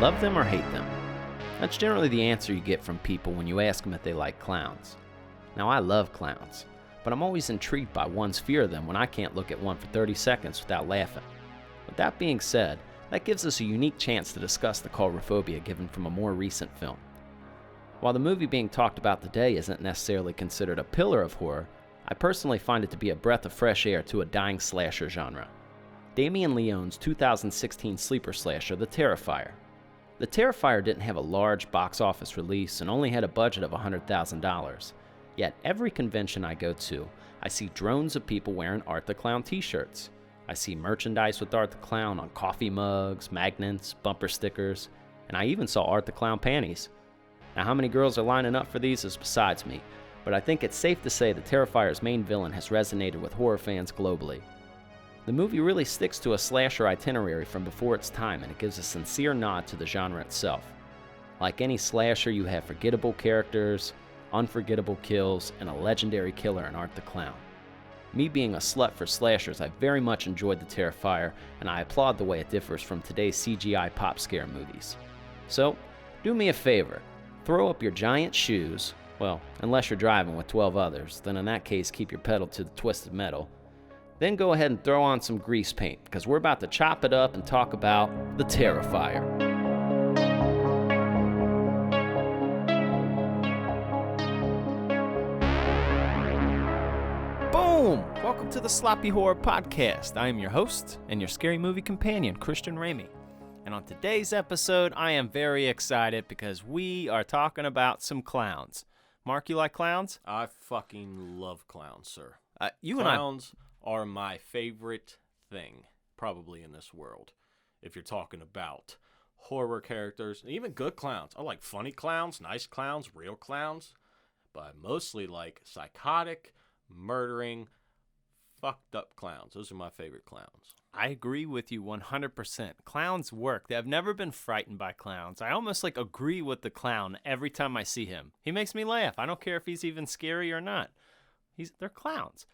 love them or hate them? That's generally the answer you get from people when you ask them if they like clowns. Now, I love clowns, but I'm always intrigued by one's fear of them when I can't look at one for 30 seconds without laughing. With that being said, that gives us a unique chance to discuss the coulrophobia given from a more recent film. While the movie being talked about today isn't necessarily considered a pillar of horror, I personally find it to be a breath of fresh air to a dying slasher genre. Damien Leone's 2016 sleeper slasher, The Terrifier. The Terrifier didn't have a large box office release and only had a budget of $100,000. Yet every convention I go to, I see drones of people wearing Art the Clown t-shirts. I see merchandise with Art the Clown on coffee mugs, magnets, bumper stickers, and I even saw Art the Clown panties. Now, how many girls are lining up for these is besides me, but I think it's safe to say the Terrifier's main villain has resonated with horror fans globally. The movie really sticks to a slasher itinerary from before its time, and it gives a sincere nod to the genre itself. Like any slasher, you have forgettable characters, unforgettable kills, and a legendary killer in Art the Clown. Me being a slut for slashers, I very much enjoyed The Terrifier, and I applaud the way it differs from today's CGI pop scare movies. So, do me a favor, throw up your giant shoes. Well, unless you're driving with 12 others, then in that case keep your pedal to the twisted metal. Then go ahead and throw on some grease paint, because we're about to chop it up and talk about The Terrifier. Boom! Welcome to the Sloppy Horror Podcast. I am your host and your scary movie companion, Christian Ramey. And on today's episode, I am very excited because we are talking about some clowns. Mark, you like clowns? I fucking love clowns, sir. Clowns are my favorite thing, probably in this world. If you're talking about horror characters, and even good clowns. I like funny clowns, nice clowns, real clowns. But I mostly like psychotic, murdering, fucked up clowns. Those are my favorite clowns. I agree with you 100%. Clowns work. I've never been frightened by clowns. I almost agree with the clown every time I see him. He makes me laugh. I don't care if he's even scary or not. They're clowns.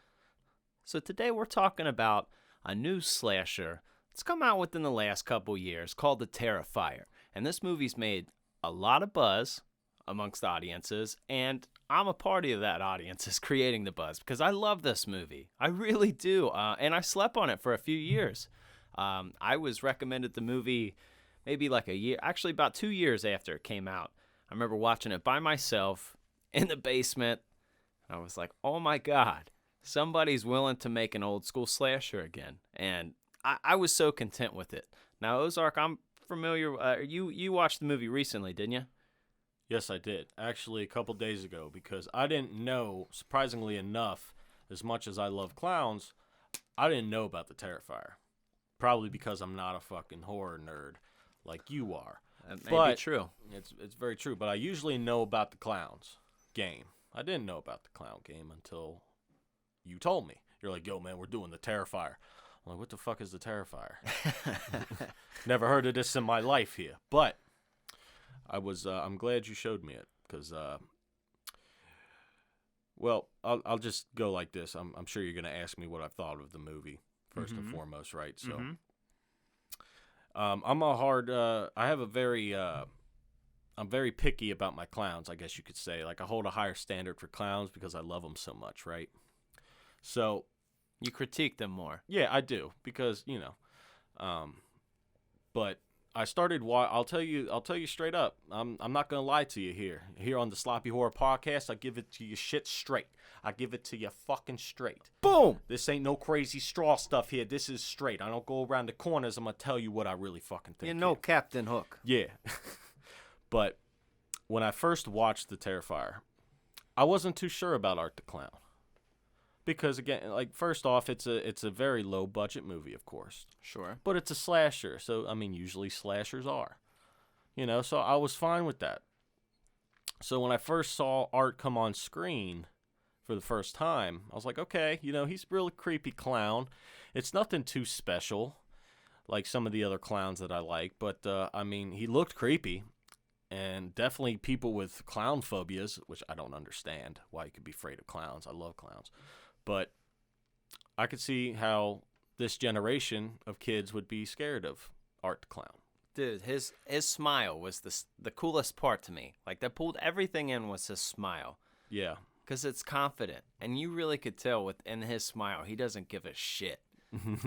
So today we're talking about a new slasher that's come out within the last couple years called The Terrifier. And this movie's made a lot of buzz amongst audiences, and I'm a party of that audience is creating the buzz because I love this movie. I really do. And I slept on it for a few years. I was recommended the movie maybe about 2 years after it came out. I remember watching it by myself in the basement. I was like, oh my God, somebody's willing to make an old school slasher again. And I was so content with it. Now, Ozark, I'm familiar. You watched the movie recently, didn't you? Yes, I did. Actually, a couple days ago, because I didn't know, surprisingly enough, as much as I love clowns, I didn't know about The Terrifier. Probably because I'm not a fucking horror nerd like you are. That may be true. It's very true, but I usually know about the clowns game. I didn't know about the clown game until you told me. You're like, yo, man, we're doing The Terrifier. I'm like, what the fuck is The Terrifier? Never heard of this in my life here, but I'm glad you showed me it because, well, I'll just go like this. I'm sure you're going to ask me what I thought of the movie first and foremost, right? So, I'm very picky about my clowns, I guess you could say. Like, I hold a higher standard for clowns because I love them so much, right? So, you critique them more. Yeah, I do because, but I started. I'll tell you straight up. I'm not gonna lie to you here. Here on the Sloppy Horror Podcast, I give it to you shit straight. I give it to you fucking straight. Boom. This ain't no crazy straw stuff here. This is straight. I don't go around the corners. I'm gonna tell you what I really fucking think. You know, Captain Hook. Yeah. But when I first watched The Terrifier, I wasn't too sure about Art the Clown. Because again, first off, it's a very low budget movie, of course. Sure. But it's a slasher, so I mean, usually slashers are. So I was fine with that. So when I first saw Art come on screen for the first time, I was like, okay, he's a really creepy clown. It's nothing too special, like some of the other clowns that I like, but I mean, he looked creepy. And definitely people with clown phobias, which I don't understand why you could be afraid of clowns. I love clowns. But I could see how this generation of kids would be scared of Art the Clown. Dude, his smile was the coolest part to me. Like, that pulled everything in was his smile. Yeah. Because it's confident. And you really could tell in his smile, he doesn't give a shit.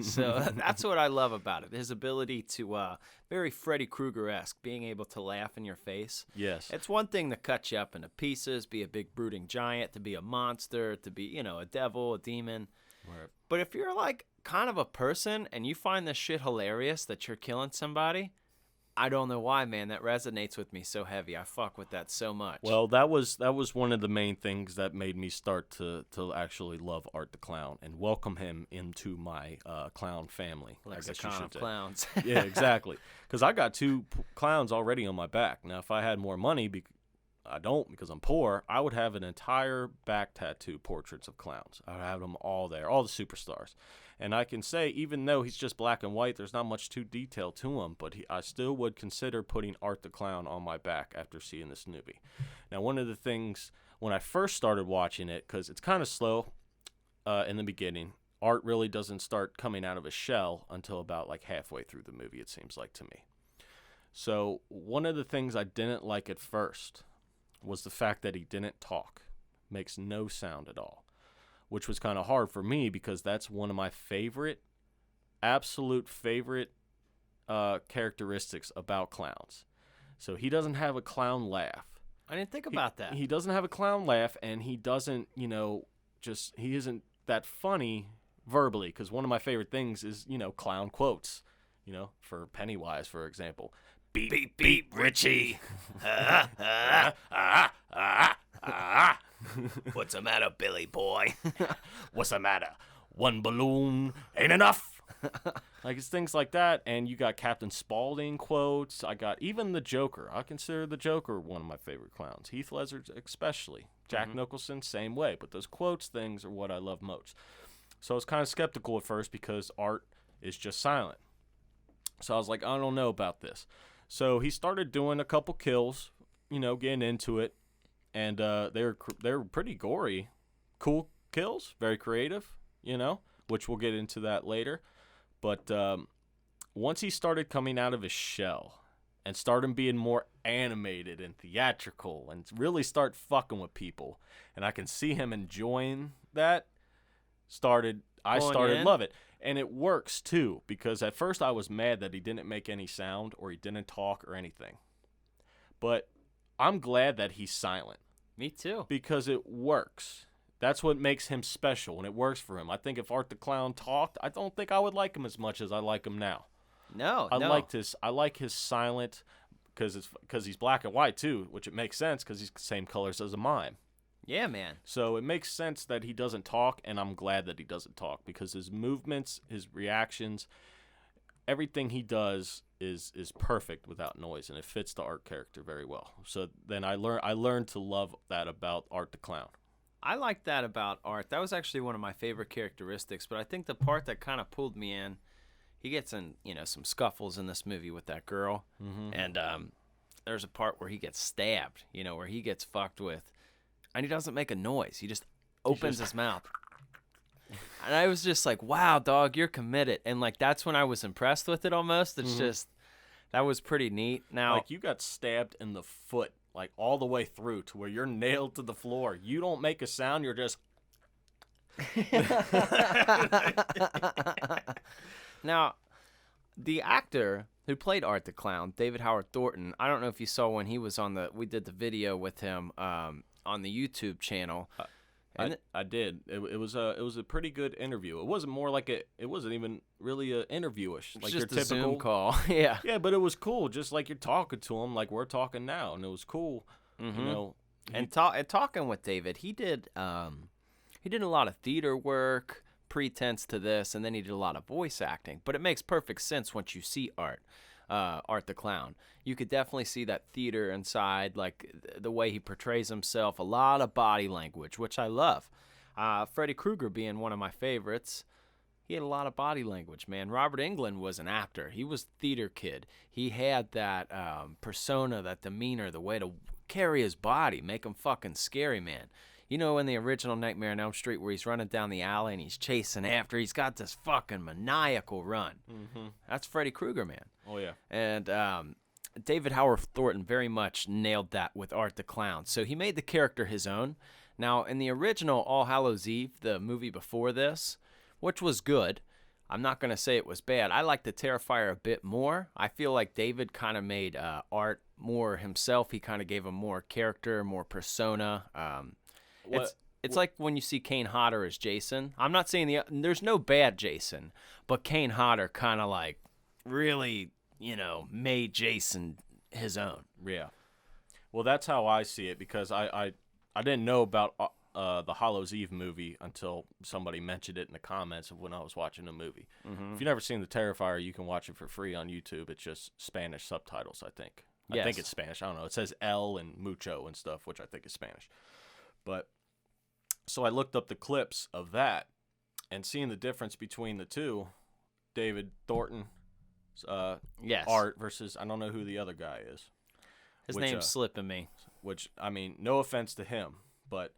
So that's what I love about it. His ability to, very Freddy Krueger-esque, being able to laugh in your face. Yes. It's one thing to cut you up into pieces, be a big brooding giant, to be a monster, to be, a devil, a demon. Right. But if you're like kind of a person and you find this shit hilarious that you're killing somebody, I don't know why, man. That resonates with me so heavy. I fuck with that so much. Well, that was one of the main things that made me start to actually love Art the Clown and welcome him into my clown family. Lexicon of clowns. Yeah, exactly. Because I got 2 clowns already on my back. Now, if I had more money, I don't because I'm poor, I would have an entire back tattoo portraits of clowns. I would have them all there, all the superstars. And I can say, even though he's just black and white, there's not much too detailed to him, but I still would consider putting Art the Clown on my back after seeing this movie. Now, one of the things, when I first started watching it, because it's kind of slow in the beginning, Art really doesn't start coming out of his shell until about like halfway through the movie, it seems like to me. So one of the things I didn't like at first was the fact that he didn't talk. Makes no sound at all. Which was kind of hard for me because that's one of my absolute favorite characteristics about clowns. So he doesn't have a clown laugh. I didn't think about that. He doesn't have a clown laugh, and he doesn't, he isn't that funny verbally, because one of my favorite things is, clown quotes, for Pennywise, for example. Beep, beep, beep, Richie. What's the matter, Billy boy? What's the matter? One balloon ain't enough. Like, it's things like that. And you got Captain Spaulding quotes. I got even the Joker. I consider the Joker one of my favorite clowns. Heath Ledger especially. Jack Nicholson, same way. But those quotes things are what I love most. So I was kind of skeptical at first because Art is just silent. So I was like, I don't know about this. So he started doing a couple kills, getting into it. And they were pretty gory, cool kills, very creative, which we'll get into that later. But once he started coming out of his shell and started being more animated and theatrical and really start fucking with people, and I can see him enjoying that, I started love it. And it works, too, because at first I was mad that he didn't make any sound or he didn't talk or anything. But I'm glad that he's silent. Me too. Because it works. That's what makes him special, and it works for him. I think if Art the Clown talked, I don't think I would like him as much as I like him now. No, I like his silent, because he's black and white too, which it makes sense because he's the same colors as a mime. Yeah, man. So it makes sense that he doesn't talk, and I'm glad that he doesn't talk because his movements, his reactions, everything he does is perfect without noise, and it fits the Art character very well. So then I learned to love that about Art the Clown. I like that about Art. That was actually one of my favorite characteristics, but I think the part that kind of pulled me in, he gets in, some scuffles in this movie with that girl, and there's a part where he gets stabbed, where he gets fucked with, and he doesn't make a noise. He just opens his mouth. And I was just like, wow, dog, you're committed. And, that's when I was impressed with it almost. It's just, that was pretty neat. Now, you got stabbed in the foot, all the way through to where you're nailed to the floor. You don't make a sound. You're just. Now, the actor who played Art the Clown, David Howard Thornton, I don't know if you saw when he was we did the video with him on the YouTube channel. I did. It was a pretty good interview. It wasn't it wasn't even really an interviewish, like just your a typical Zoom call. Yeah. Yeah, but it was cool, just like you're talking to him, like we're talking now, and it was cool. And talking with David, he did a lot of theater work, pretense to this, and then he did a lot of voice acting. But it makes perfect sense once you see Art the Clown. You could definitely see that theater inside, the way he portrays himself, a lot of body language, which I love. Freddy Krueger being one of my favorites, he had a lot of body language, man. Robert Englund was an actor. He was a theater kid. He had that persona, that demeanor, the way to carry his body, make him fucking scary, man. You know, in the original Nightmare on Elm Street where he's running down the alley and he's chasing after, he's got this fucking maniacal run. Mm-hmm. That's Freddy Krueger, man. Oh, yeah. And David Howard Thornton very much nailed that with Art the Clown. So he made the character his own. Now, in the original All Hallows Eve, the movie before this, which was good, I'm not going to say it was bad. I like the Terrifier a bit more. I feel like David kind of made Art more himself. He kind of gave him more character, more persona. It's like when you see Kane Hodder as Jason. I'm not saying there's no bad Jason, but Kane Hodder kind of like really, made Jason his own. Yeah. Well, that's how I see it because I didn't know about the Hallows Eve movie until somebody mentioned it in the comments of when I was watching the movie. Mm-hmm. If you've never seen the Terrifier, you can watch it for free on YouTube. It's just Spanish subtitles, I think. Yes. I think it's Spanish. I don't know. It says El and Mucho and stuff, which I think is Spanish. But so I looked up the clips of that and seeing the difference between the two, David Thornton, yes, Art versus I don't know who the other guy is. His name's slipping me. Which, I mean, no offense to him, but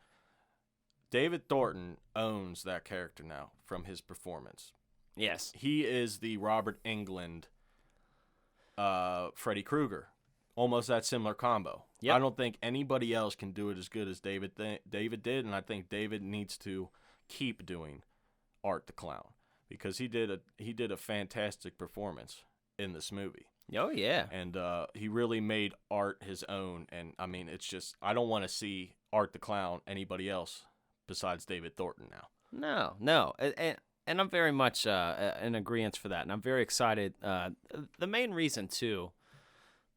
David Thornton owns that character now from his performance. Yes. He is the Robert Englund, Freddy Krueger. Almost that similar combo. Yep. I don't think anybody else can do it as good as David did, and I think David needs to keep doing Art the Clown because he did a fantastic performance in this movie. Oh, yeah. And he really made Art his own. And, I mean, it's just, I don't want to see Art the Clown anybody else besides David Thornton now. No. And I'm very much in agreement for that. And I'm very excited. The main reason, too,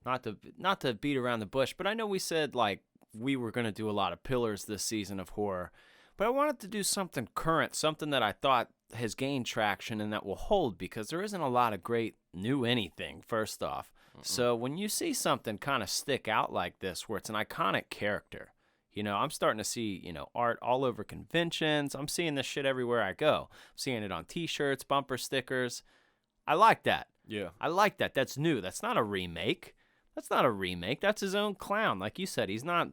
not to beat around the bush, but I know we said, like, we were going to do a lot of pillars this season of horror. But I wanted to do something current, something that I thought has gained traction and that will hold because there isn't a lot of great new anything, first off. So when you see something kind of stick out like this where it's an iconic character, I'm starting to see, Art all over conventions. I'm seeing this shit everywhere I go. I'm seeing it on T-shirts, bumper stickers. I like that. Yeah. I like that. That's new. That's not a remake. That's his own clown. Like you said, he's not,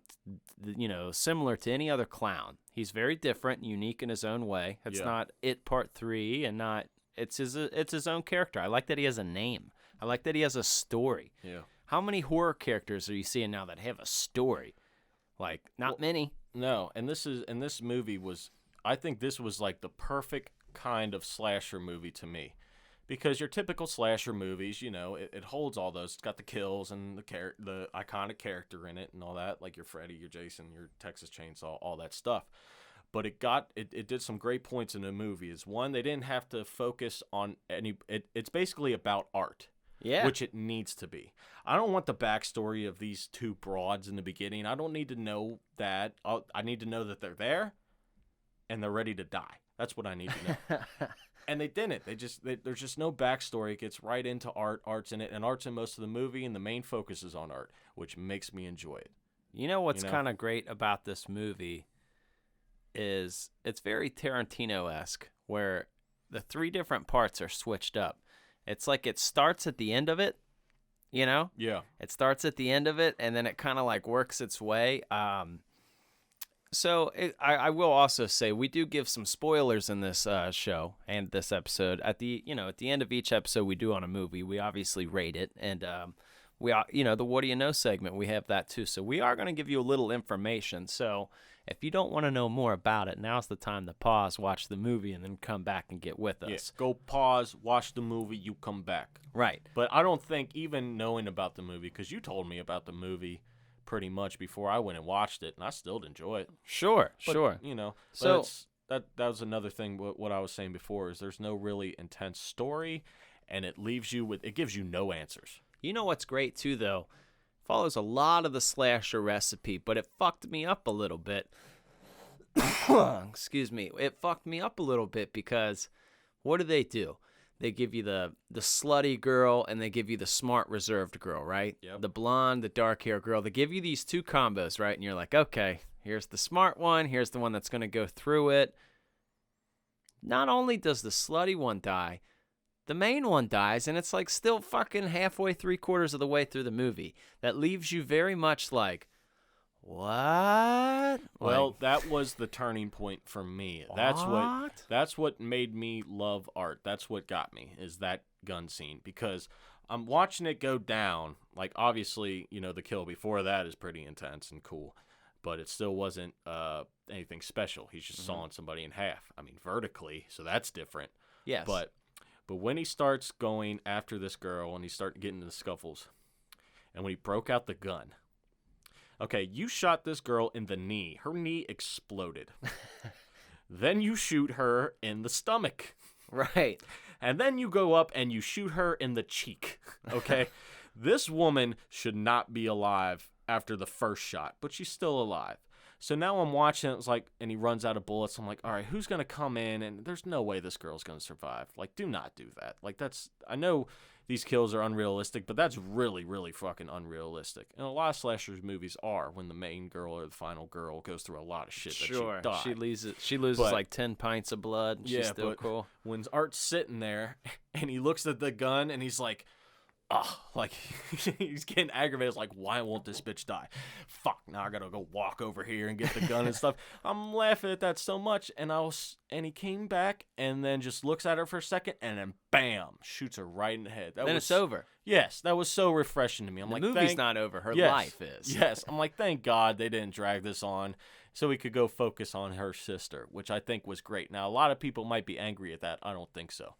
similar to any other clown. He's very different, unique in his own way. It's not It Part 3 and not, it's his own character. I like that he has a name. I like that he has a story. Yeah. How many horror characters are you seeing now that have a story? Like, not many. No, and this movie was, I think this was like the perfect kind of slasher movie to me. Because your typical slasher movies, it holds all those. It's got the kills and the iconic character in it and all that, like your Freddy, your Jason, your Texas Chainsaw, all that stuff. But it did some great points in the movie. Is one, they didn't have to focus on it's basically about Art. Yeah. Which it needs to be. I don't want the backstory of these two broads in the beginning. I don't need to know that. I need to know that they're there and they're ready to die. That's what I need to know. And they didn't. There's just no backstory. It gets right into Art. Art's in it, and Art's in most of the movie, and the main focus is on Art, which makes me enjoy it. You know what's kind of great about this movie is it's very Tarantino-esque, where the three different parts are switched up. It's like it starts at the end of it, Yeah. It starts at the end of it, and then it kind of like works its way. I will also say we do give some spoilers in this show and this episode. At the end of each episode we do on a movie, we obviously rate it, and the what do you know segment, we have that too. So we are going to give you a little information. So if you don't want to know more about it, now's the time to pause, watch the movie, and then come back and get with us. Yeah, go pause, watch the movie, you come back. Right. But I don't think even knowing about the movie, because you told me about the movie pretty much before I went and watched it, and I still enjoy it. Sure. So that was another thing. What I was saying before is there's no really intense story, and it gives you no answers. You know what's great too, though? Follows a lot of the slasher recipe, but it fucked me up a little bit. Excuse me. It fucked me up a little bit because what do? They give you the slutty girl and they give you the smart reserved girl, right? Yep. The blonde, the dark hair girl. They give you these two combos, right? And you're like, okay, here's the smart one. Here's the one that's going to go through it. Not only does the slutty one die, the main one dies, and it's like still fucking halfway, 3/4 of the way through the movie. That leaves you very much like, What? Well, Like, that was the turning point for me. what? That's what made me love art. That's what got me, is that gun scene, because I'm watching it go down. Like, obviously, the kill before that is pretty intense and cool, but it still wasn't anything special. He's just sawing somebody in half. I mean, vertically, so that's different. Yes. But when he starts going after this girl and he starts getting into the scuffles, and when he broke out the gun, okay, you shot this girl in the knee. Her knee exploded. Then you shoot her in the stomach. Right. And then you go up and you shoot her in the cheek. Okay? This woman should not be alive after the first shot, but she's still alive. So now I'm watching, it's like, and he runs out of bullets. I'm like, all right, who's going to come in? And there's no way this girl's going to survive. Like, do not do that. Like, I know these kills are unrealistic, but that's really, really fucking unrealistic. And a lot of slashers movies are, when the main girl or the final girl goes through a lot of shit that she died. She loses like 10 pints of blood. And she's still cool. When Art's sitting there and he looks at the gun and he's like, oh, like, he's getting aggravated. It's like, why won't this bitch die? Fuck, now I gotta go walk over here and get the gun and stuff. I'm laughing at that so much, and he came back and then just looks at her for a second and then bam, shoots her right in the head. Then it's over. Yes, that was so refreshing to me. I'm the like, movie's not over. Her life is. Yes, I'm like, thank God they didn't drag this on so we could go focus on her sister, which I think was great. Now, a lot of people might be angry at that. I don't think so.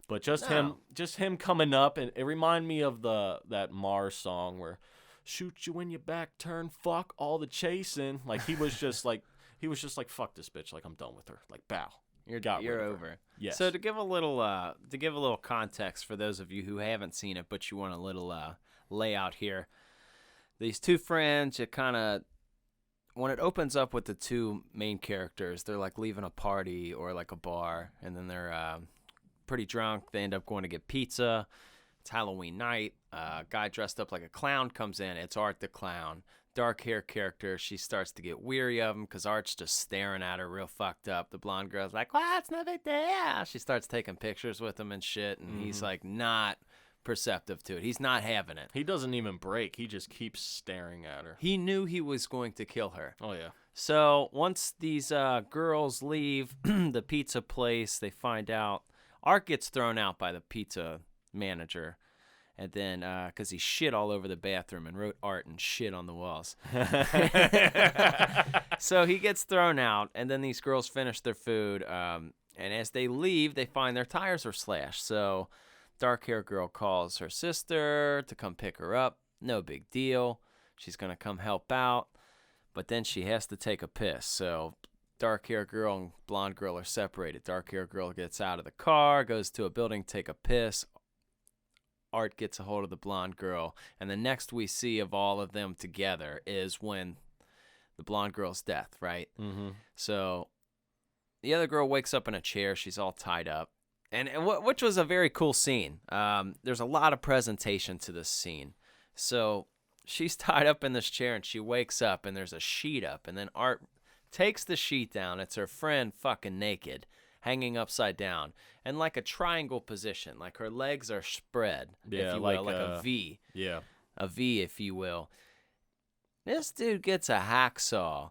But just him coming up, and it reminded me of that Mars song where shoot you in your back, turn, fuck all the chasing. Like, he was just like fuck this bitch, like, I'm done with her. Like, bow. You're over. Yes. So to give a little context for those of you who haven't seen it, but you want a little layout here. These two friends, when it opens up with the two main characters, they're like leaving a party or like a bar, and then they're pretty drunk. They end up going to get pizza. It's Halloween night. Guy dressed up like a clown comes in. It's Art the clown. Dark hair character. She starts to get weary of him because Art's just staring at her real fucked up. The blonde girl's like, well, it's no big deal. She starts taking pictures with him and shit, and he's like not perceptive to it. He's not having it. He doesn't even break. He just keeps staring at her. He knew he was going to kill her. Oh, yeah. So once these girls leave the pizza place, they find out Art gets thrown out by the pizza manager, and then because he shit all over the bathroom and wrote art and shit on the walls. So he gets thrown out, and then these girls finish their food, and as they leave, they find their tires are slashed. So dark-haired girl calls her sister to come pick her up. No big deal. She's going to come help out, but then she has to take a piss. So dark-haired girl and blonde girl are separated. Dark-haired girl gets out of the car, goes to a building, take a piss. Art gets a hold of the blonde girl, and the next we see of all of them together is when the blonde girl's death, right? Mm-hmm. So the other girl wakes up in a chair. She's all tied up, and which was a very cool scene. There's a lot of presentation to this scene. So she's tied up in this chair, and she wakes up, and there's a sheet up, and then Art takes the sheet down. It's her friend fucking naked, hanging upside down, and like a triangle position, like her legs are spread, if you will, like a V. Yeah. A V, if you will. This dude gets a hacksaw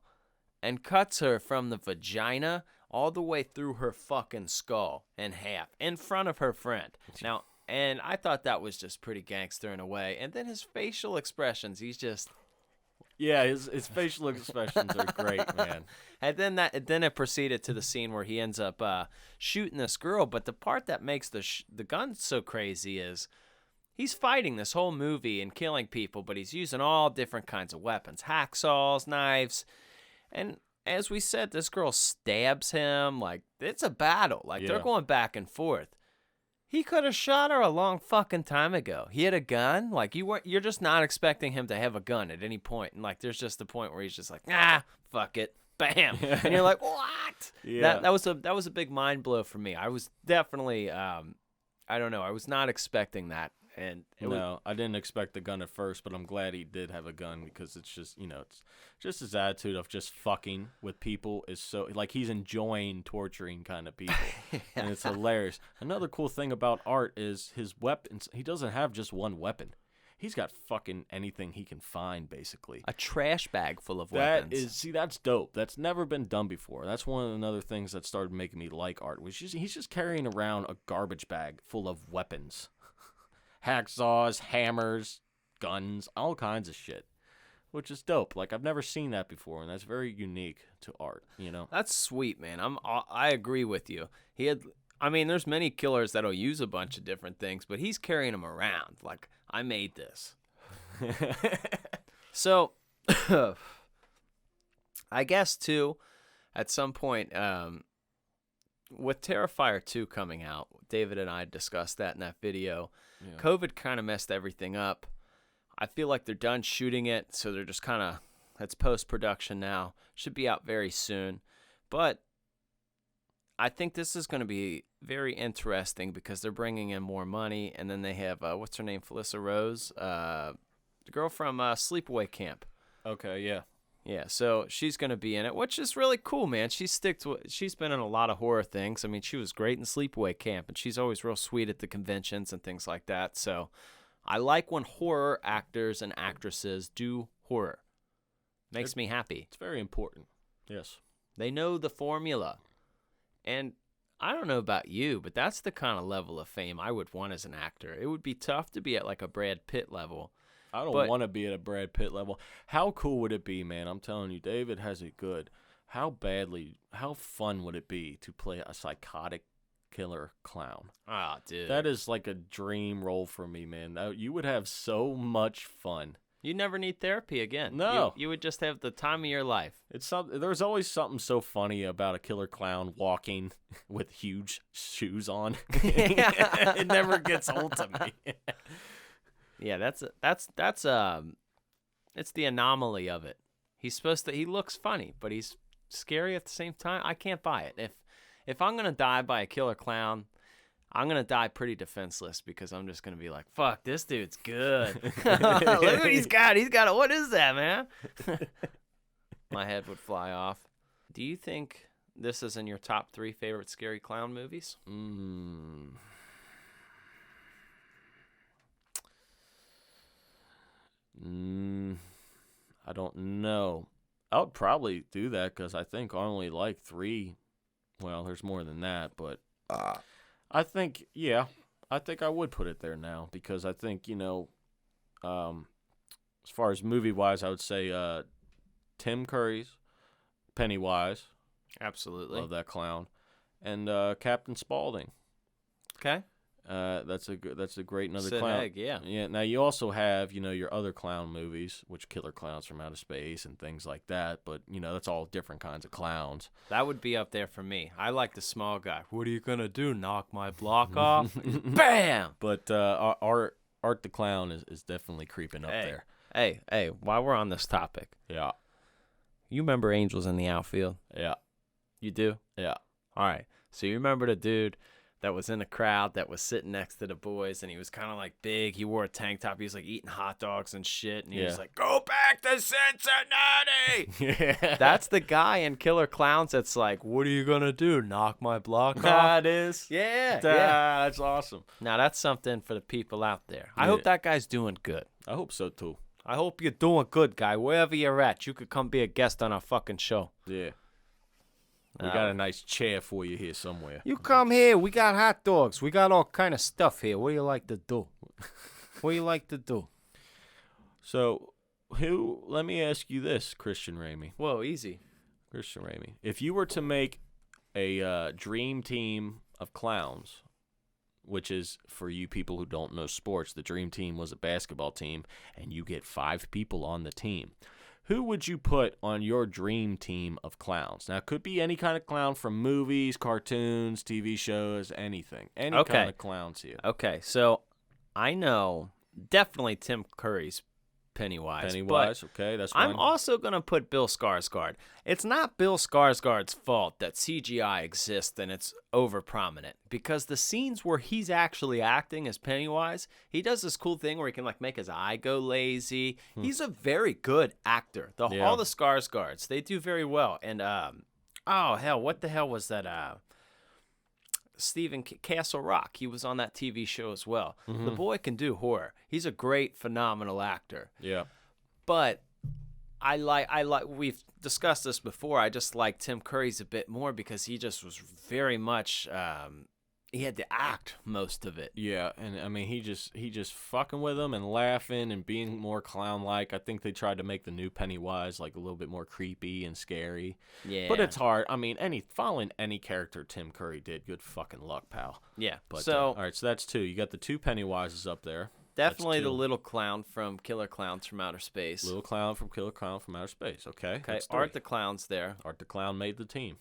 and cuts her from the vagina all the way through her fucking skull in half in front of her friend. Now, and I thought that was just pretty gangster in a way. And then his facial expressions, he's just... Yeah, his facial expressions are great, man. And then it proceeded to the scene where he ends up shooting this girl. But the part that makes the gun so crazy is he's fighting this whole movie and killing people, but he's using all different kinds of weapons, hacksaws, knives, and as we said, this girl stabs him. Like, it's a battle. Like, they're going back and forth. He could have shot her a long fucking time ago. He had a gun. Like, you're just not expecting him to have a gun at any point. And like, there's just the point where he's just like, fuck it, bam, and you're like, what? Yeah. That was a big mind blow for me. I was definitely, I don't know, I was not expecting that. And I didn't expect the gun at first, but I'm glad he did have a gun because it's just, it's just his attitude of just fucking with people is so, like, he's enjoying torturing kind of people. And it's hilarious. Another cool thing about Art is his weapons. He doesn't have just one weapon. he's got fucking anything he can find, basically. A trash bag full of weapons. That's dope. That's never been done before. That's one of the other things that started making me like Art. He's just carrying around a garbage bag full of weapons. Hacksaws, hammers, guns, all kinds of shit. Which is dope. Like, I've never seen that before, and that's very unique to Art, you know? That's sweet, man. I agree with you. There's many killers that'll use a bunch of different things, but he's carrying them around. Like, I made this. So, I guess, too, at some point, with Terrifier 2 coming out, David and I discussed that in that video. Yeah. COVID kind of messed everything up. I feel like they're done shooting it, so they're just kind of, it's post-production now. Should be out very soon. But I think this is going to be very interesting because they're bringing in more money, and then they have, what's her name, Felissa Rose? The girl from Sleepaway Camp. Okay, yeah. Yeah, so she's going to be in it, which is really cool, man. She's been in a lot of horror things. I mean, she was great in Sleepaway Camp, and she's always real sweet at the conventions and things like that, so I like when horror actors and actresses do horror. Makes me happy. It's very important. Yes. They know the formula. And I don't know about you, but that's the kind of level of fame I would want as an actor. It would be tough to be at like a Brad Pitt level. I don't want to be at a Brad Pitt level. How cool would it be, man? I'm telling you, David has it good. How fun would it be to play a psychotic killer clown? Ah, dude. That is like a dream role for me, man. You would have so much fun. You never need therapy again. No. You would just have the time of your life. There's always something so funny about a killer clown walking with huge shoes on. It never gets old to me. Yeah, it's the anomaly of it. He looks funny, but he's scary at the same time. I can't buy it. If I'm going to die by a killer clown, I'm going to die pretty defenseless because I'm just going to be like, fuck, this dude's good. Look what he's got. What is that, man? My head would fly off. Do you think this is in your top 3 favorite scary clown movies? I don't know. I would probably do that because I think I only like 3. Well, there's more than that, but I think I would put it there now because I think, as far as movie-wise, I would say Tim Curry's Pennywise. Absolutely. Love that clown. And Captain Spaulding. Okay. That's a great another Sid clown. Haig, yeah. Yeah. Now you also have your other clown movies, which Killer Clowns from Outer Space and things like that. But that's all different kinds of clowns. That would be up there for me. I like the small guy. What are you gonna do? Knock my block off? Bam! But Art the Clown is definitely creeping up there. Hey! While we're on this topic, yeah, you remember Angels in the Outfield? Yeah, you do. Yeah. All right. So you remember the dude that was in the crowd that was sitting next to the boys, and he was kind of like big. He wore a tank top. He was like eating hot dogs and shit, and he was like, "Go back to Cincinnati." Yeah, that's the guy in Killer Clowns. That's like, "What are you gonna do? Knock my block off?" That is. Yeah, that's awesome. Now that's something for the people out there. I hope that guy's doing good. I hope so too. I hope you're doing good, guy. Wherever you're at, you could come be a guest on our fucking show. Yeah. We got a nice chair for you here somewhere. You come here. We got hot dogs. We got all kind of stuff here. What do you like to do? What do you like to do? So, let me ask you this, Christian Ramey. Whoa, easy. Christian Ramey. If you were to make a dream team of clowns, which is, for you people who don't know sports, the dream team was a basketball team, and you get 5 people on the team. Who would you put on your dream team of clowns? Now, it could be any kind of clown from movies, cartoons, TV shows, anything. Any kind of clowns here. Okay, so I know definitely Tim Curry's Pennywise. Okay, that's fine. I'm also going to put Bill Skarsgård. It's not Bill Skarsgård's fault that CGI exists and it's over prominent, because the scenes where he's actually acting as Pennywise, he does this cool thing where he can like make his eye go lazy. He's a very good actor. All the Skarsgårds, they do very well. And oh hell, what the hell was that? Castle Rock. He was on that TV show as well. Mm-hmm. The boy can do horror. He's a great, phenomenal actor. Yeah. But I like. We've discussed this before. I just like Tim Curry's a bit more because he just was very much. He had to act most of it. Yeah, and I mean he just fucking with them and laughing and being more clown-like. I think they tried to make the new Pennywise like a little bit more creepy and scary. Yeah. But it's hard. I mean, following any character Tim Curry did, good fucking luck, pal. Yeah. But so all right, so that's 2. You got the 2 Pennywises up there. definitely That's the 2. little clown from Killer Clowns from Outer Space. Little clown from Killer Clown from Outer Space. Okay. Okay. That's 3. Art the Clown's there. Art the Clown made the team.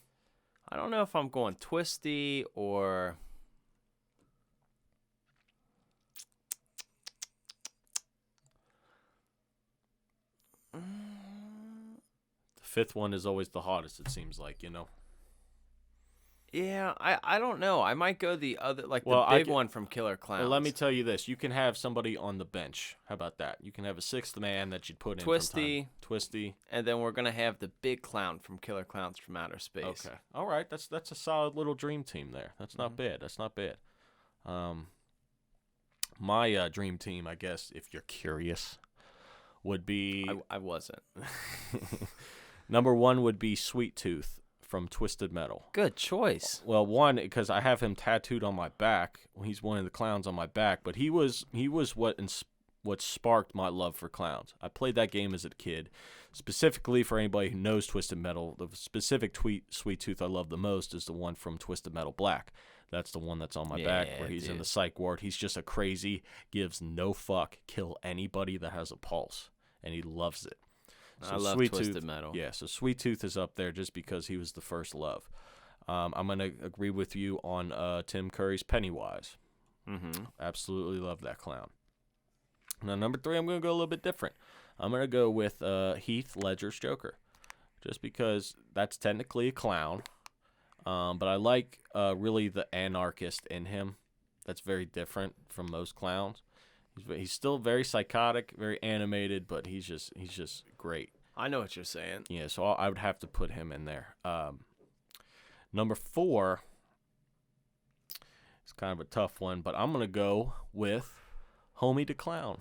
I don't know if I'm going Twisty or. The 5th one is always the hottest. It seems like, Yeah, I don't know. I might go the other, like Well, the I big c- one from Killer Clowns. Well, let me tell you this: you can have somebody on the bench. How about that? You can have a 6th man that you'd put in. Twisty. Twisty. And then we're gonna have the big clown from Killer Clowns from Outer Space. Okay. All right. That's a solid little dream team there. That's not bad. That's not bad. My dream team, I guess, if you're curious, would be I wasn't. number 1 would be Sweet Tooth from Twisted Metal. Good choice. Well, 1 because I have him tattooed on my back. He's one of the clowns on my back, but he was what sparked my love for clowns. I played that game as a kid. Specifically for anybody who knows Twisted Metal, the specific Sweet Tooth I love the most is the one from Twisted Metal Black. That's the one that's on my back where he's in the psych ward. He's just a crazy, gives no fuck, kill anybody that has a pulse, and he loves it. I love Twisted Metal. Yeah, so Sweet Tooth is up there just because he was the first love. I'm going to agree with you on Tim Curry's Pennywise. Mm-hmm. Absolutely love that clown. Now, number 3, I'm going to go a little bit different. I'm going to go with Heath Ledger's Joker, just because that's technically a clown. But I like really the anarchist in him. That's very different from most clowns. He's still very psychotic, very animated, but he's just great. I know what you're saying. Yeah, so I would have to put him in there. Number 4 is kind of a tough one, but I'm going to go with Homie the Clown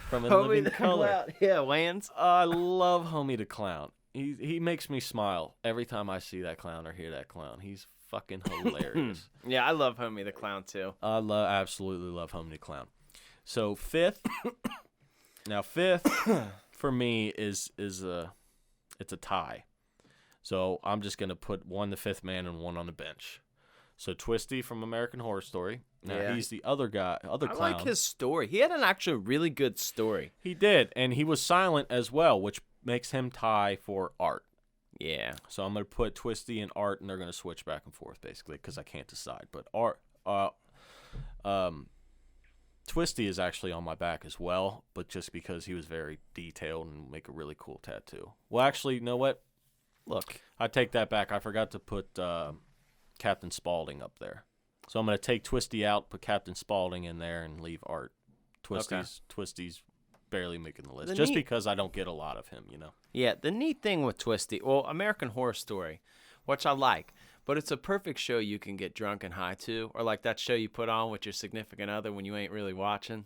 from In Living Color. Yeah, Lance. I love Homie the Clown. He makes me smile every time I see that clown or hear that clown. He's fucking hilarious. Yeah, I love Homie the Clown too. I absolutely love Homie the Clown. So 5th, now 5th for me is it's a tie. So I'm just gonna put 1 the 5th man and 1 on the bench. So Twisty from American Horror Story. Now he's the other clown. I like his story. He had an actually really good story. He did, and he was silent as well, which makes him tie for Art. Yeah. So I'm gonna put Twisty and Art, and they're gonna switch back and forth basically because I can't decide. But Art, Twisty is actually on my back as well, but just because he was very detailed and make a really cool tattoo. Well, actually, you know what? Look, I take that back. I forgot to put Captain Spaulding up there. So I'm going to take Twisty out, put Captain Spaulding in there, and leave Art. Twisty's barely making the list, just because I don't get a lot of him, Yeah, the neat thing with Twisty, well, American Horror Story, which I like, but it's a perfect show you can get drunk and high to, or like that show you put on with your significant other when you ain't really watching.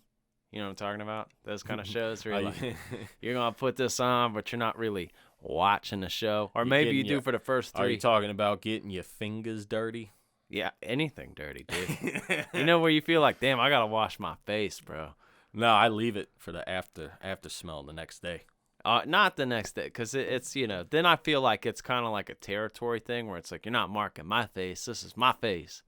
You know what I'm talking about? Those kind of shows where you're like, you're going to put this on, but you're not really watching the show. Or maybe you do for the first 3. Are you talking about getting your fingers dirty? Yeah, anything dirty, dude. You know where you feel like, damn, I got to wash my face, bro. No, I leave it for the after smell the next day. Not the next day, because it's, then I feel like it's kind of like a territory thing where it's like, you're not marking my face. This is my face.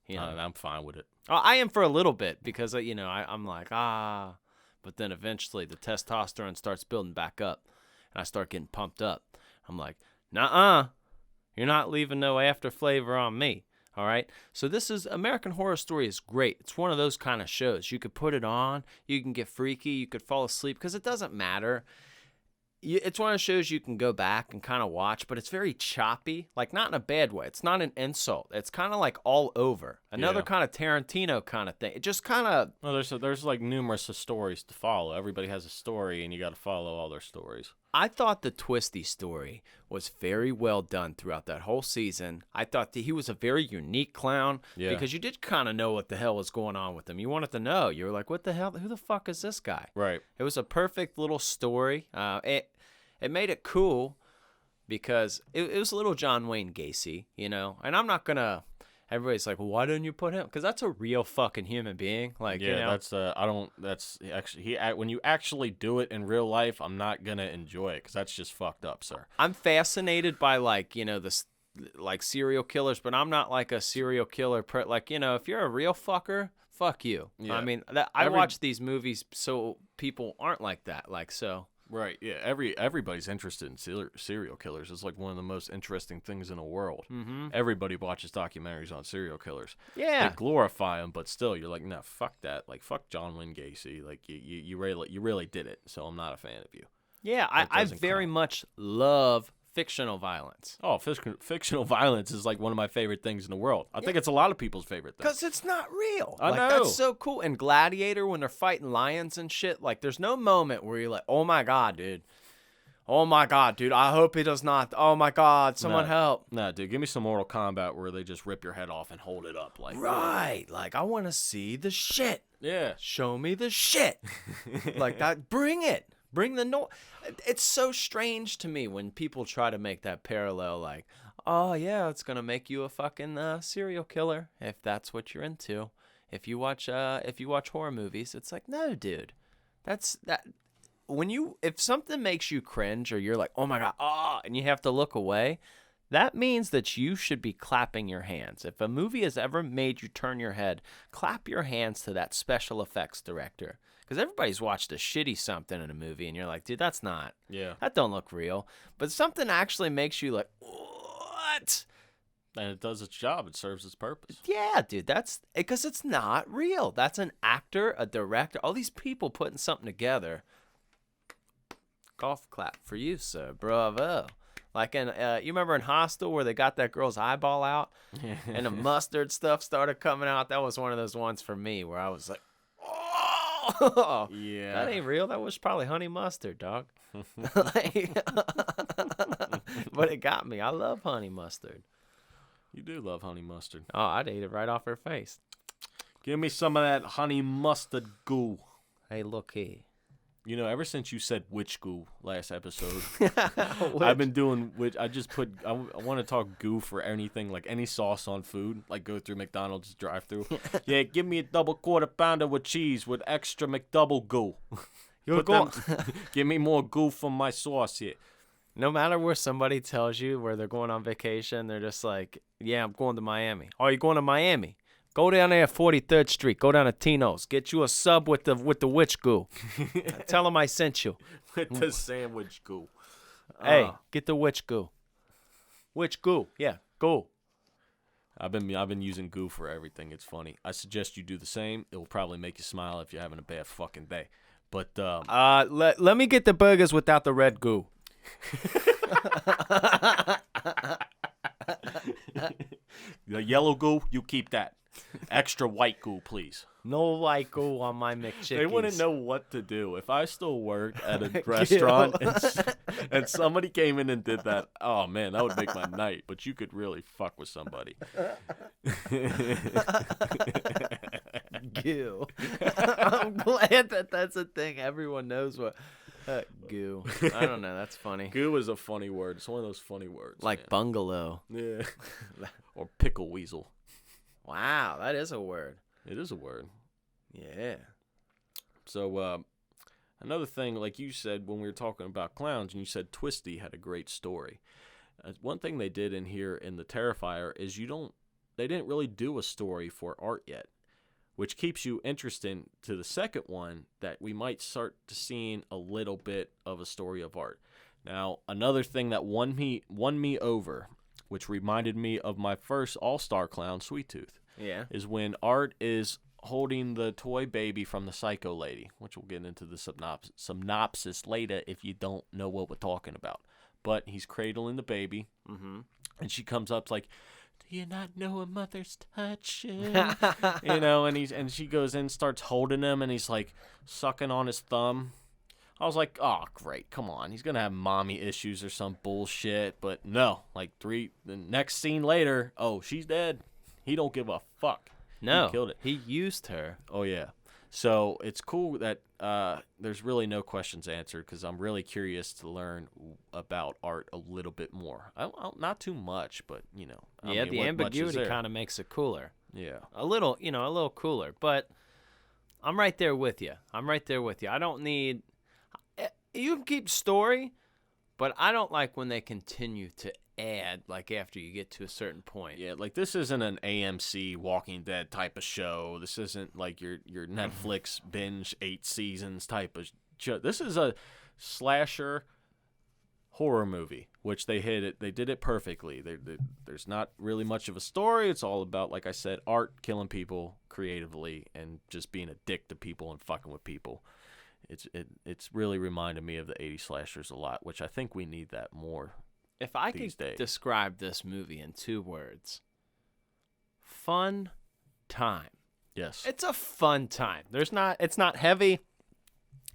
I'm fine with it. I am for a little bit because, I'm like, but then eventually the testosterone starts building back up and I start getting pumped up. I'm like, nuh-uh, you're not leaving no after flavor on me. All right. So this is American Horror Story is great. It's one of those kind of shows. You could put it on. You can get freaky. You could fall asleep because it doesn't matter. It's one of those shows you can go back and kind of watch, but it's very choppy, like not in a bad way. It's not an insult. It's kind of like all over. Another kind of Tarantino kind of thing. It just kind of... Well, there's like numerous stories to follow. Everybody has a story, and you got to follow all their stories. I thought the Twisty story was very well done throughout that whole season. I thought that he was a very unique clown because you did kind of know what the hell was going on with him. You wanted to know. You were like, what the hell? Who the fuck is this guy? Right. It was a perfect little story. It made it cool because it was a little John Wayne Gacy, you know? And I'm not going to... Everybody's like, well, why didn't you put him? Because that's a real fucking human being. Like, yeah, you know? That's actually, when you actually do it in real life, I'm not going to enjoy it because that's just fucked up, sir. I'm fascinated by, like, you know, like serial killers, but I'm not like a serial killer. Like, you know, if you're a real fucker, fuck you. Yeah. I mean, I watch these movies so people aren't like that. Like, so. Right, yeah. Everybody's interested in serial killers. It's like one of the most interesting things in the world. Mm-hmm. Everybody watches documentaries on serial killers. Yeah, they glorify them, but still, you're like, no, fuck that. Like, fuck John Wayne Gacy. Like, you really did it. So I'm not a fan of you. Yeah, I very much love fictional violence. Oh, fictional violence is like one of my favorite things in the world. I think it's a lot of people's favorite thing. Because it's not real. I know. That's so cool. And Gladiator, when they're fighting lions and shit, like, there's no moment where you're like, oh my God, dude. Oh my God, dude. I hope he does not. Oh my God, someone help. Nah, dude, give me some Mortal Kombat where they just rip your head off and hold it up. Like, right. Like, I want to see the shit. Yeah. Show me the shit. Like that. Bring it. Bring the noise. It's so strange to me when people try to make that parallel, like, oh yeah, it's gonna make you a fucking serial killer if that's what you're into. If you watch horror movies, it's like, no, dude, that's that. If something makes you cringe or you're like, oh my God, and you have to look away, that means that you should be clapping your hands. If a movie has ever made you turn your head, clap your hands to that special effects director. Because everybody's watched a shitty something in a movie, and you're like, dude, that don't look real. But something actually makes you like, what? And it does its job. It serves its purpose. Yeah, dude, that's because it's not real. That's an actor, a director, all these people putting something together. Golf clap for you, sir. Bravo. Like you remember in Hostel where they got that girl's eyeball out and the mustard stuff started coming out? That was one of those ones for me where I was like, oh, yeah, that ain't real. That was probably honey mustard, dog. But it got me. I love honey mustard. You do love honey mustard. Oh, I'd eat it right off her face. Give me some of that honey mustard goo. Hey, look here. You know, ever since you said witch goo last episode, I've been doing I want to talk goo for anything, like any sauce on food, like go through McDonald's drive-thru. Yeah, give me a double quarter pounder with cheese with extra McDouble goo. Give me more goo from my sauce here. No matter where somebody tells you where they're going on vacation, they're just like, yeah, I'm going to Miami. Oh, you're going to Miami? Go down there at 43rd Street. Go down to Tino's. Get you a sub with the witch goo. Tell them I sent you. With the sandwich goo. Hey, get the witch goo. Witch goo. Yeah, goo. I've been using goo for everything. It's funny. I suggest you do the same. It will probably make you smile if you're having a bad fucking day. But let me get the burgers without the red goo. The yellow goo, you keep that. Extra white goo, please. No white goo on my McChickies. They wouldn't know what to do. If I still worked at a restaurant and somebody came in and did that, oh, man, that would make my night. But you could really fuck with somebody. Goo. I'm glad that's a thing. Everyone knows what... goo. I don't know. That's funny. Goo is a funny word. It's one of those funny words. Like man. Bungalow. Yeah. Or pickle weasel. Wow, that is a word. It is a word. Yeah. So, another thing, like you said when we were talking about clowns, and you said Twisty had a great story. One thing they did in here in the Terrifier is they didn't really do a story for Art yet, which keeps you interested to the second one that we might start to seeing a little bit of a story of Art. Now, another thing that won me over, which reminded me of my first all-star clown, Sweet Tooth, is when Art is holding the toy baby from the Psycho Lady, which we'll get into the synopsis later if you don't know what we're talking about. But he's cradling the baby, and she comes up like, do you not know a mother's touch? You know, and she goes in, starts holding him, and he's like sucking on his thumb. I was like, oh, great, come on. He's going to have mommy issues or some bullshit. But no, like the next scene later, oh, she's dead. He don't give a fuck. No, he killed it. He used her. Oh, yeah. So it's cool that there's really no questions answered because I'm really curious to learn about Art a little bit more. Not too much, but, you know. Yeah, the ambiguity kind of makes it cooler. Yeah. A little cooler. But I'm right there with you. I don't need... You can keep story, but I don't like when they continue to add, like, after you get to a certain point. Yeah, like, this isn't an AMC Walking Dead type of show. This isn't, like, your Netflix binge 8 seasons type of show. This is a slasher horror movie, which they did it perfectly. There's not really much of a story. It's all about, like I said, Art killing people creatively and just being a dick to people and fucking with people. It's really reminded me of the 80s slashers a lot, which I think we need that more. If I could describe this movie in 2 words, fun time. Yes. It's a fun time. It's not heavy,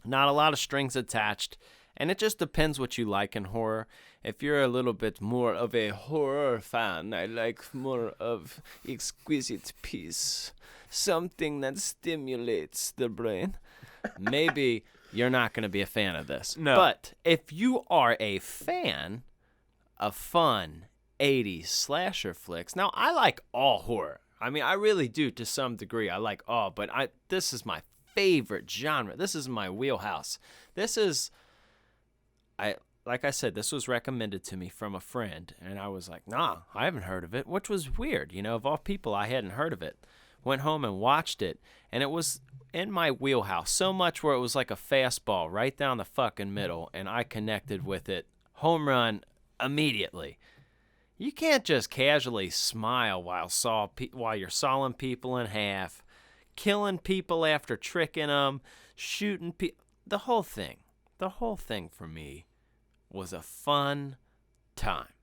not a lot of strings attached, and it just depends what you like in horror. If you're a little bit more of a horror fan, I like more of exquisite peace, something that stimulates the brain. Maybe you're not going to be a fan of this. No. But if you are a fan of fun 80s slasher flicks, now I like all horror. I mean, I really do to some degree. I like all, but this is my favorite genre. This is my wheelhouse. Like I said, this was recommended to me from a friend, and I was like, nah, I haven't heard of it, which was weird. You know, of all people, I hadn't heard of it. Went home and watched it, and it was in my wheelhouse so much where it was like a fastball right down the fucking middle, and I connected with it. Home run immediately. You can't just casually smile while you're sawing people in half, killing people after tricking them, shooting people. The whole thing for me was a fun time.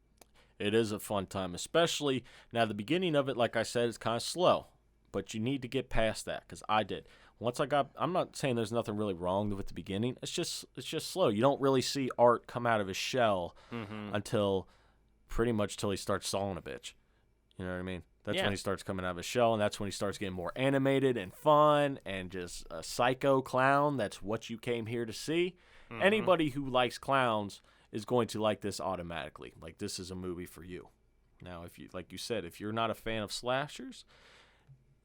It is a fun time, especially now the beginning of it, like I said, is kind of slow. But you need to get past that, because I did. I'm not saying there's nothing really wrong with the beginning. It's just slow. You don't really see Art come out of his shell until pretty much till he starts sawing a bitch. You know what I mean? That's when he starts coming out of his shell, and that's when he starts getting more animated and fun and just a psycho clown. That's what you came here to see. Anybody who likes clowns is going to like this automatically. Like, this is a movie for you. Now, if you, like you said, if you're not a fan of slashers,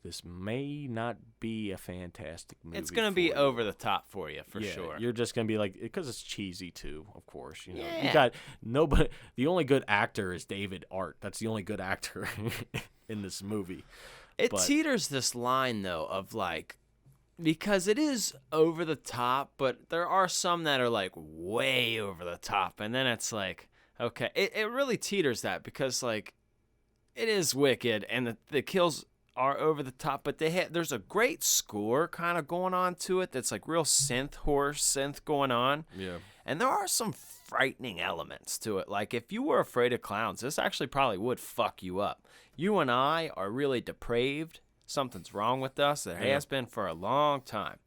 this may not be a fantastic movie. It's going to be over the top for you, for sure. You're just going to be like, because it's cheesy too, of course. You know, you got nobody. The only good actor is David Art. That's the only good actor in this movie. It teeters this line though of like, because it is over the top, but there are some that are like way over the top, and then it's like, okay, it really teeters that, because like, it is wicked and the kills are over the top, but there's a great score kind of going on to it that's like real horror synth going on. Yeah. And there are some frightening elements to it. Like, if you were afraid of clowns, this actually probably would fuck you up. You and I are really depraved. Something's wrong with us. There has been for a long time.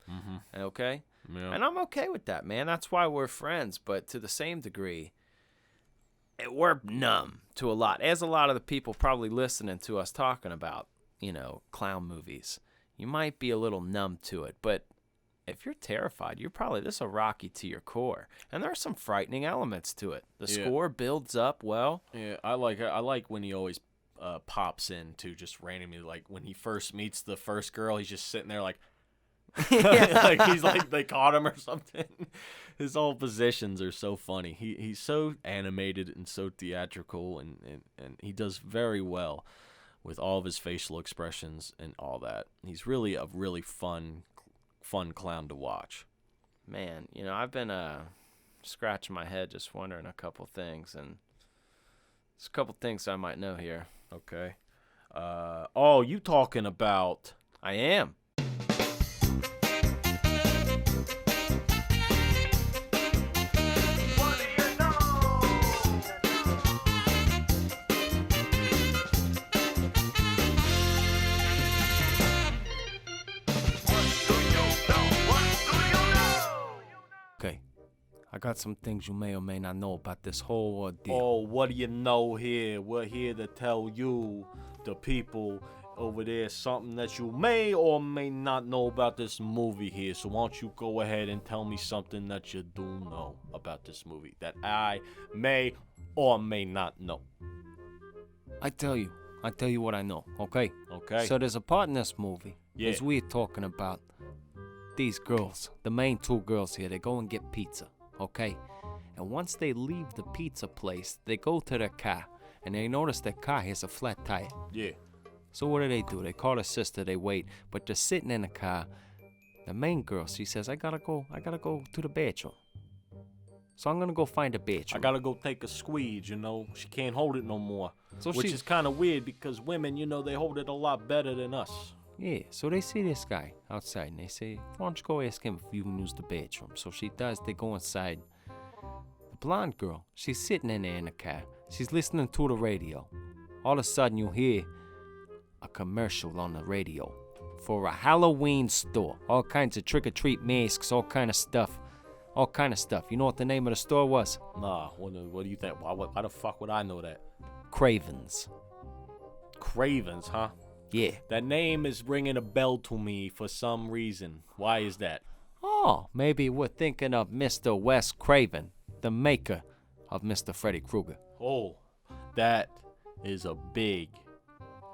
Okay? Yeah. And I'm okay with that, man. That's why we're friends. But to the same degree, we're numb to a lot. As a lot of the people probably listening to us talking about, you know, clown movies, you might be a little numb to it, but if you're terrified, this will rock you to your core. And there are some frightening elements to it. The score builds up well. Yeah, I like when he always pops in too, just randomly. Like when he first meets the first girl, he's just sitting there like, like he's like they caught him or something. His whole positions are so funny. He's so animated and so theatrical, and he does very well with all of his facial expressions and all that. He's really a really fun clown to watch. Man, you know, I've been scratching my head just wondering a couple things, and there's a couple things I might know here. Okay. You talking about... I am. Okay, got some things you may or may not know about this whole ordeal. Oh, what do you know here? We're here to tell you, the people over there, something that you may or may not know about this movie here. So why don't you go ahead and tell me something that you do know about this movie that I may or may not know. I tell you what I know, okay? Okay. So there's a part in this movie, Yeah. as we're talking about these girls, the main two girls here, they go and get pizza, okay? And once they leave the pizza place, they go to their car, and they notice their car has a flat tire. Yeah. So what do? They call their sister, they wait, but they're sitting in the car. The main girl, she says, I gotta go to the bathroom. So I'm gonna go find a bathroom. I gotta go take a squeeze, you know. She can't hold it no more. So which is kind of weird because women, you know, they hold it a lot better than us. Yeah, so they see this guy outside and they say, why don't you go ask him if you can use the bathroom? So she does, they go inside. The blonde girl, she's sitting in there in the car. She's listening to the radio. All of a sudden you hear a commercial on the radio for a Halloween store. All kinds of trick-or-treat masks, all kind of stuff. All kind of stuff. You know what the name of the store was? Nah, what do you think? Why the fuck would I know that? Craven's. Cravens, huh? Yeah. That name is ringing a bell to me for some reason. Why is that? Oh, maybe we're thinking of Mr. Wes Craven, the maker of Mr. Freddy Krueger. Oh, that is a big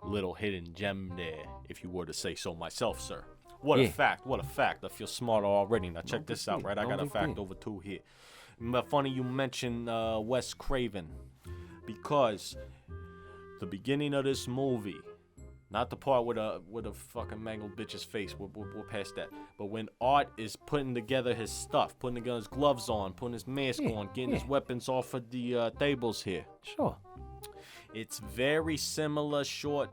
little hidden gem there, if you were to say so myself, sir. What a fact, what a fact. I feel smarter already. Now check this out, right? I got a fact over two here. Funny you mentioned Wes Craven, because the beginning of this movie, not the part with a fucking mangled bitch's face, we're past that. But when Art is putting together his stuff, putting together his gloves on, putting his mask on, getting his weapons off of the tables here. Sure. It's very similar, short,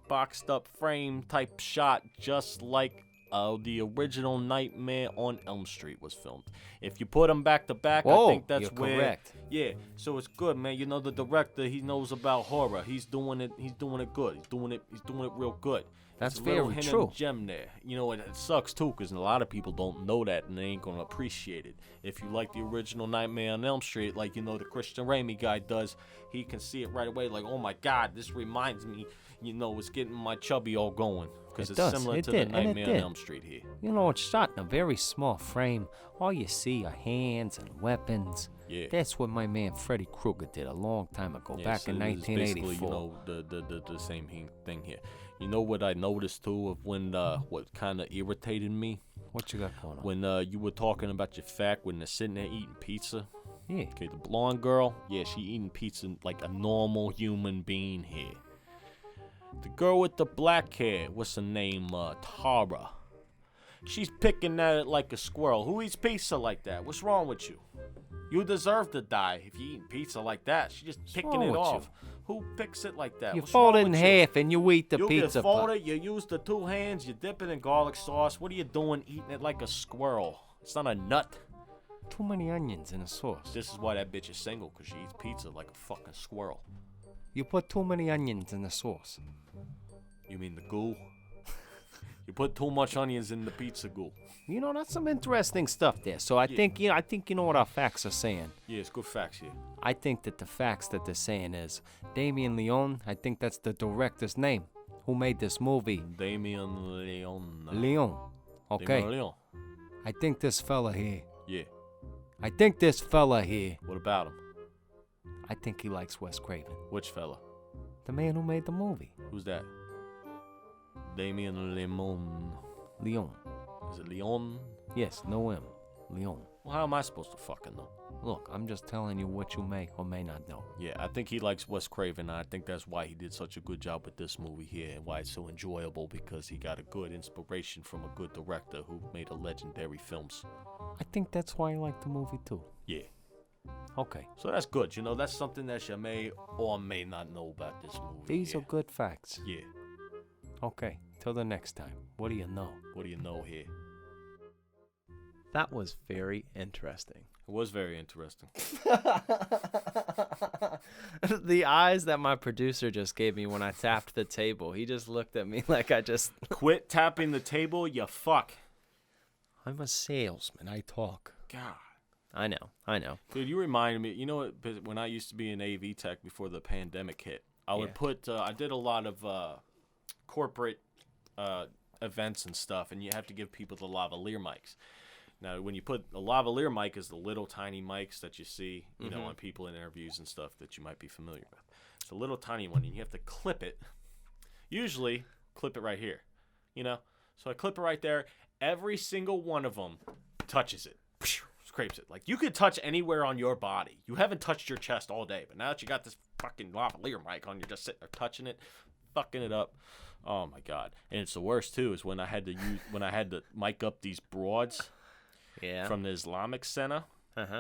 boxed up frame type shot, just like the original Nightmare on Elm Street was filmed. If you put them back to back, I think that's you're where. correct. Yeah, so it's good, man. You know, the director, he knows about horror. He's doing it good. He's doing it real good. That's It's a little very hidden true. gem there. You know, it sucks too, because a lot of people don't know that and they ain't gonna appreciate it. If you like the original Nightmare on Elm Street, like you know the Christian Raimi guy does, he can see it right away. Like, oh my God, this reminds me. You know, it's getting my chubby all going because it's similar to the Nightmare on Elm Street here. You know, it's shot in a very small frame. All you see are hands and weapons. Yeah. That's what my man Freddy Krueger did a long time ago, back so in it's 1984. basically, you know, the same thing here. You know what I noticed too of when what kind of irritated me? What you got going on? When you were talking about your fact when they're sitting there eating pizza. Yeah. Okay, the blonde girl, yeah, she eating pizza like a normal human being here. The girl with the black hair, what's her name? Tara. She's picking at it like a squirrel. Who eats pizza like that? What's wrong with you? You deserve to die if you eat pizza like that. She's just picking it off. Who picks it like that? You What's fold wrong it in with half and you eat the you pizza. You fold it, you use the two hands, you dip it in garlic sauce. What are you doing eating it like a squirrel? It's not a nut. Too many onions in the sauce. This is why that bitch is single, because she eats pizza like a fucking squirrel. You put too many onions in the sauce. You mean the goo? You put too much onions in the pizza goo. You know, that's some interesting stuff there. So I think you know what our facts are saying. Yeah, it's good facts here. I think that the facts that they're saying is Damien Leone. I think that's the director's name who made this movie. Damien Leone. Leone. Okay. Damien Leone. I think this fella here. Yeah. I think this fella here. What about him? I think he likes Wes Craven. Which fella? The man who made the movie. Who's that? Damien Leone. Leone. Is it Leon? Yes, no M. Leone. Well, how am I supposed to fucking know? Look, I'm just telling you what you may or may not know. Yeah, I think he likes Wes Craven. I think that's why he did such a good job with this movie here and why it's so enjoyable, because he got a good inspiration from a good director who made a legendary films. I think that's why I like the movie too. Yeah. Okay. So that's good. You know, that's something that you may or may not know about this movie. These are good facts. Yeah. Okay. Till the next time. What do you know? What do you know here? That was very interesting. It was very interesting. The eyes that my producer just gave me when I tapped the table. He just looked at me like I just... Quit tapping the table, you fuck. I'm a salesman. I talk. God. I know. Dude, you reminded me. You know what? When I used to be an AV tech before the pandemic hit, I would I did a lot of corporate events and stuff, and you have to give people the lavalier mics. Now, when you put a lavalier mic is the little tiny mics that you see, you know, on people in interviews and stuff that you might be familiar with. It's a little tiny one, and you have to clip it. Usually, clip it right here, you know. So I clip it right there. Every single one of them touches it, scrapes it. Like, you could touch anywhere on your body. You haven't touched your chest all day, but now that you got this fucking lavalier mic on, you're just sitting there touching it, fucking it up. Oh my god! And it's the worst too is when I had to mic up these broads. Yeah. From the Islamic Center.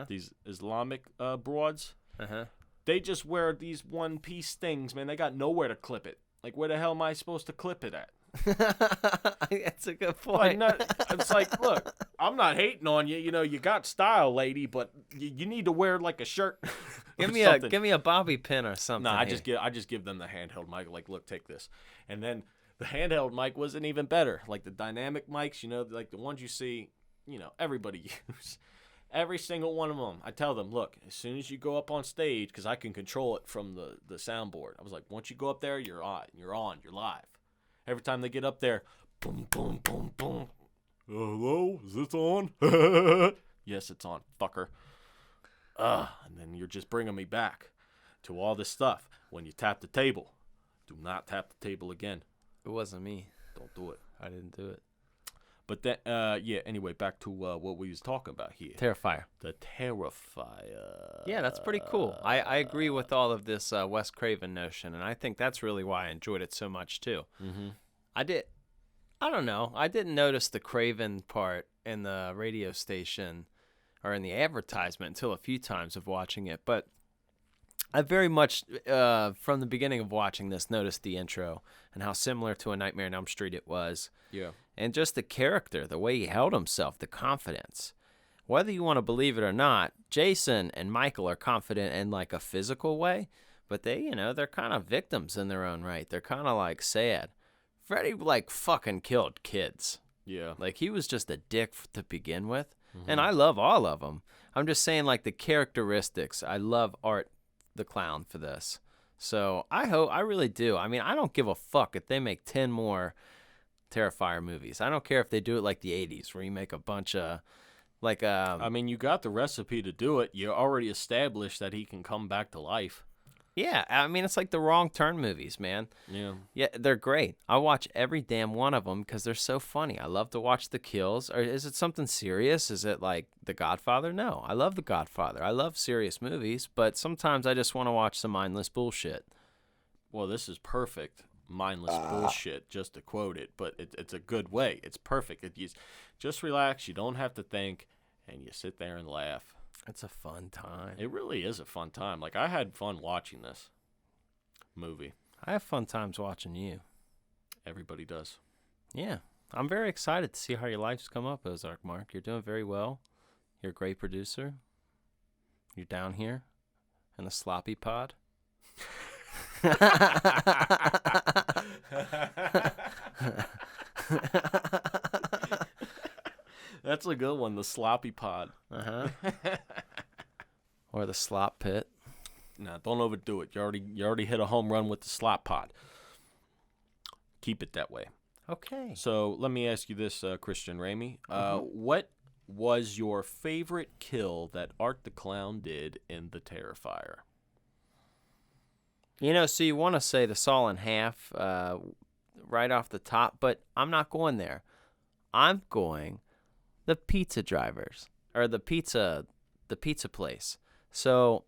These Islamic broads. Uh-huh. They just wear these one-piece things, man. They got nowhere to clip it. Like, where the hell am I supposed to clip it at? That's a good point. It's like, look, I'm not hating on you. You know, you got style, lady, but you need to wear like a shirt. Give me a bobby pin or something. No, I just give them the handheld mic. Like, look, take this. And then the handheld mic wasn't even better. Like the dynamic mics, you know, like the ones you see, you know, everybody use. Every single one of them. I tell them, look, as soon as you go up on stage, because I can control it from the soundboard. I was like, once you go up there, you're on, you're live. Every time they get up there, boom, boom, boom, boom. Hello, is this on? Yes, it's on, fucker. And then you're just bringing me back to all this stuff. When you tap the table, do not tap the table again. It wasn't me. Don't do it. I didn't do it. But then, anyway, back to what we was talking about here. Terrifier. The Terrifier. Yeah, that's pretty cool. I agree with all of this Wes Craven notion, and I think that's really why I enjoyed it so much, too. Mm-hmm. I don't know. I didn't notice the Craven part in the radio station or in the advertisement until a few times of watching it, but I very much, from the beginning of watching this, noticed the intro and how similar to A Nightmare on Elm Street it was. Yeah. And just the character, the way he held himself, the confidence. Whether you want to believe it or not, Jason and Michael are confident in like a physical way, but they, you know, they're kind of victims in their own right. They're kind of like sad. Freddy like fucking killed kids. Yeah. Like he was just a dick to begin with. Mm-hmm. And I love all of them. I'm just saying like the characteristics. I love Art the Clown for this. So I really do. I mean, I don't give a fuck if they make 10 more Terrifier movies. I don't care if they do it like the 80s where you make a bunch of like I mean, you got the recipe to do it. You already established that he can come back to life. Yeah, I mean, it's like the Wrong Turn movies, man. Yeah. Yeah, they're great. I watch every damn one of them because they're so funny. I love to watch the kills. Or is it something serious? Is it like The Godfather? No, I love The Godfather. I love serious movies, but sometimes I just want to watch some mindless bullshit. Well, this is perfect. Mindless bullshit, just to quote it, but it's a good way. It's perfect. Just relax. You don't have to think, and you sit there and laugh. It's a fun time. It really is a fun time. Like, I had fun watching this movie. I have fun times watching you. Everybody does. Yeah. I'm very excited to see how your life's come up, Ozark Mark. You're doing very well. You're a great producer. You're down here in the sloppy pod. That's a good one, the sloppy pod. Or the slop pit. No, don't overdo it. You already hit a home run with the slop pod. Keep it that way. Okay. So let me ask you this, Christian Ramey. What was your favorite kill that Art the Clown did in the Terrifier? You know, so you want to say the saw in half right off the top, but I'm not going there. I'm going the pizza drivers or the pizza place. So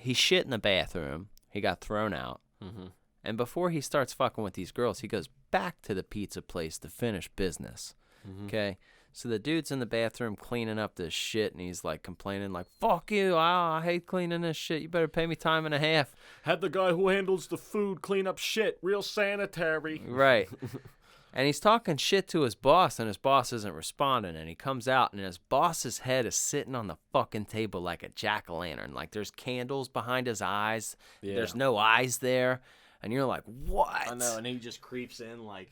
he shit in the bathroom. He got thrown out. Mm-hmm. And before he starts fucking with these girls, he goes back to the pizza place to finish business. Mm-hmm. Okay? So the dude's in the bathroom cleaning up this shit, and he's like complaining like, fuck you, I hate cleaning this shit. You better pay me time and a half. Had the guy who handles the food clean up shit. Real sanitary. Right. And he's talking shit to his boss, and his boss isn't responding. And he comes out, and his boss's head is sitting on the fucking table like a jack-o'-lantern. Like there's candles behind his eyes. Yeah. There's no eyes there. And you're like, what? I know, and he just creeps in like,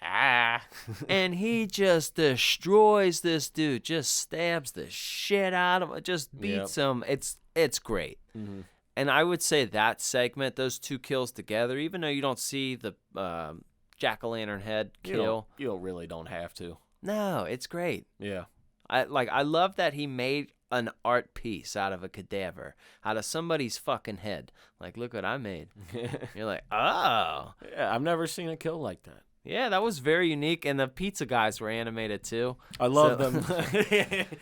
And he just destroys this dude, just stabs the shit out of him, just beats him. It's great. Mm-hmm. And I would say that segment, those two kills together, even though you don't see the jack-o'-lantern head kill. You really don't have to. No, it's great. Yeah. I love that he made an art piece out of a cadaver, out of somebody's fucking head. Like, look what I made. You're like, oh. Yeah, I've never seen a kill like that. Yeah, that was very unique, and the pizza guys were animated too. I love them.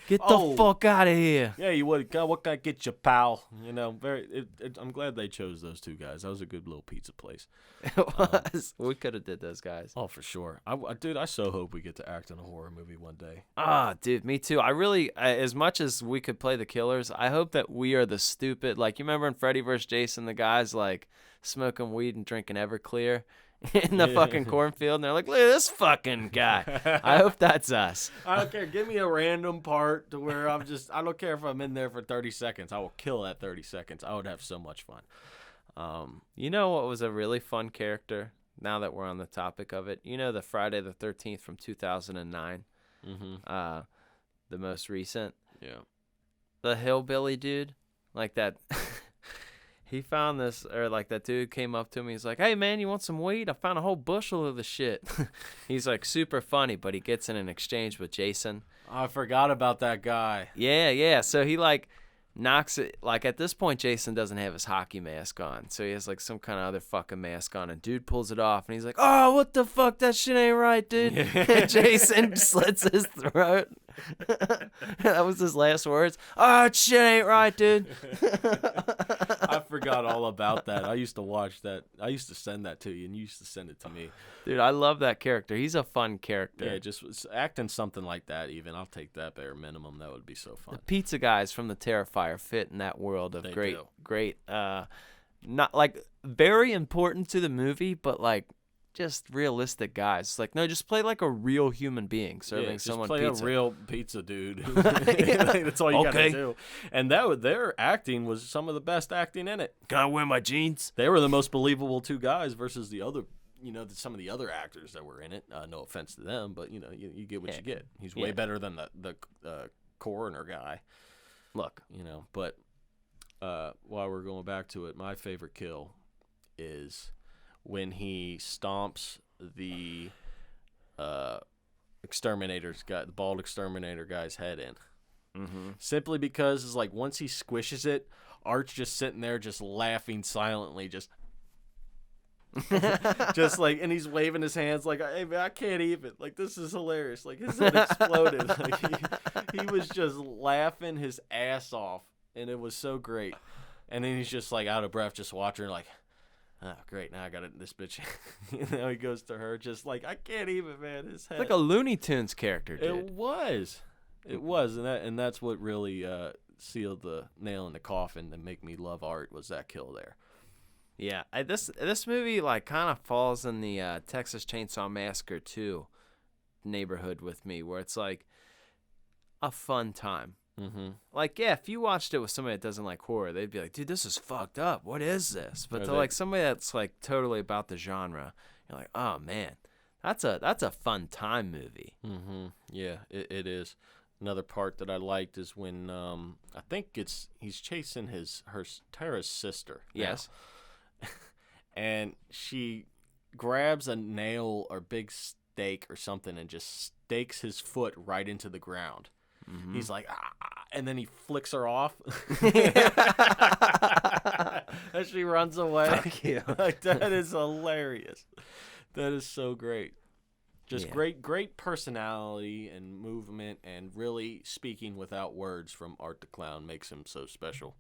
Get the fuck out of here. Yeah, you would. God, what can I get you, pal? You know, I'm glad they chose those two guys. That was a good little pizza place. It was. We could have did those guys. Oh, for sure. Dude, I so hope we get to act in a horror movie one day. Ah, dude, me too. I really, as much as we could play the killers, I hope that we are the stupid. Like, you remember in Freddy vs. Jason, the guys like smoking weed and drinking Everclear in the fucking cornfield, and they're like, look at this fucking guy. I hope that's us. I don't care. Give me a random part to where I don't care if I'm in there for 30 seconds. I will kill that 30 seconds. I would have so much fun. You know what was a really fun character, now that we're on the topic of it? You know the Friday the 13th from 2009? Mm-hmm. The most recent? Yeah. The hillbilly dude? Like that... He found this, or like that dude came up to me. He's like, hey, man, you want some weed? I found a whole bushel of the shit. He's like super funny, but he gets in an exchange with Jason. I forgot about that guy. Yeah. So he like knocks it. Like at this point, Jason doesn't have his hockey mask on. So he has like some kind of other fucking mask on. And dude pulls it off. And he's like, oh, what the fuck? That shit ain't right, dude. And Jason slits his throat. That was his last words. Oh, shit ain't right, dude. I forgot all about that. I used to watch that. I used to send that to you, and you used to send it to me. Dude, I love that character. He's a fun character. Yeah, just acting something like that even. I'll take that bare minimum. That would be so fun. The pizza guys from the Terrifier fit in that world of They great, not like very important to the movie, but like just realistic guys. It's like, no, just play like a real human being serving someone play pizza. a real pizza dude. That's all you gotta do. And their acting was some of the best acting in it. Can I wear my jeans? They were the most believable two guys versus the other, some of the other actors that were in it. No offense to them, but you get what you get. He's way better than the coroner guy. Look, but while we're going back to it, my favorite kill is when he stomps the the bald exterminator guy's head in. Mm-hmm. Simply because it's like once he squishes it, Art's just sitting there just laughing silently, just like, and he's waving his hands like, hey man, I can't even, like, this is hilarious. Like, his head exploded. Like, he was just laughing his ass off, and it was so great. And then he's just like out of breath, just watching her like, oh, great, now I got it, this bitch. Now he goes to her, just like, I can't even, man. His head. Like a Looney Tunes character, dude. It was, and that's what really sealed the nail in the coffin to make me love Art, was that kill there. Yeah, this movie like kind of falls in the Texas Chainsaw Massacre 2 neighborhood with me, where it's like a fun time. Mm-hmm. Like, yeah, if you watched it with somebody that doesn't like horror, they'd be like, dude, this is fucked up. What is this? But to like somebody that's like totally about the genre, you're like, oh man, that's a fun time movie. Mm-hmm. Yeah, it is. Another part that I liked is when I think he's chasing Tara's sister. Yes. And she grabs a nail or big stake or something and just stakes his foot right into the ground. Mm-hmm. He's like, and then he flicks her off. As she runs away. Fuck you. Like, that is hilarious. That is so great. Just great personality and movement, and really speaking without words from Art the Clown makes him so special.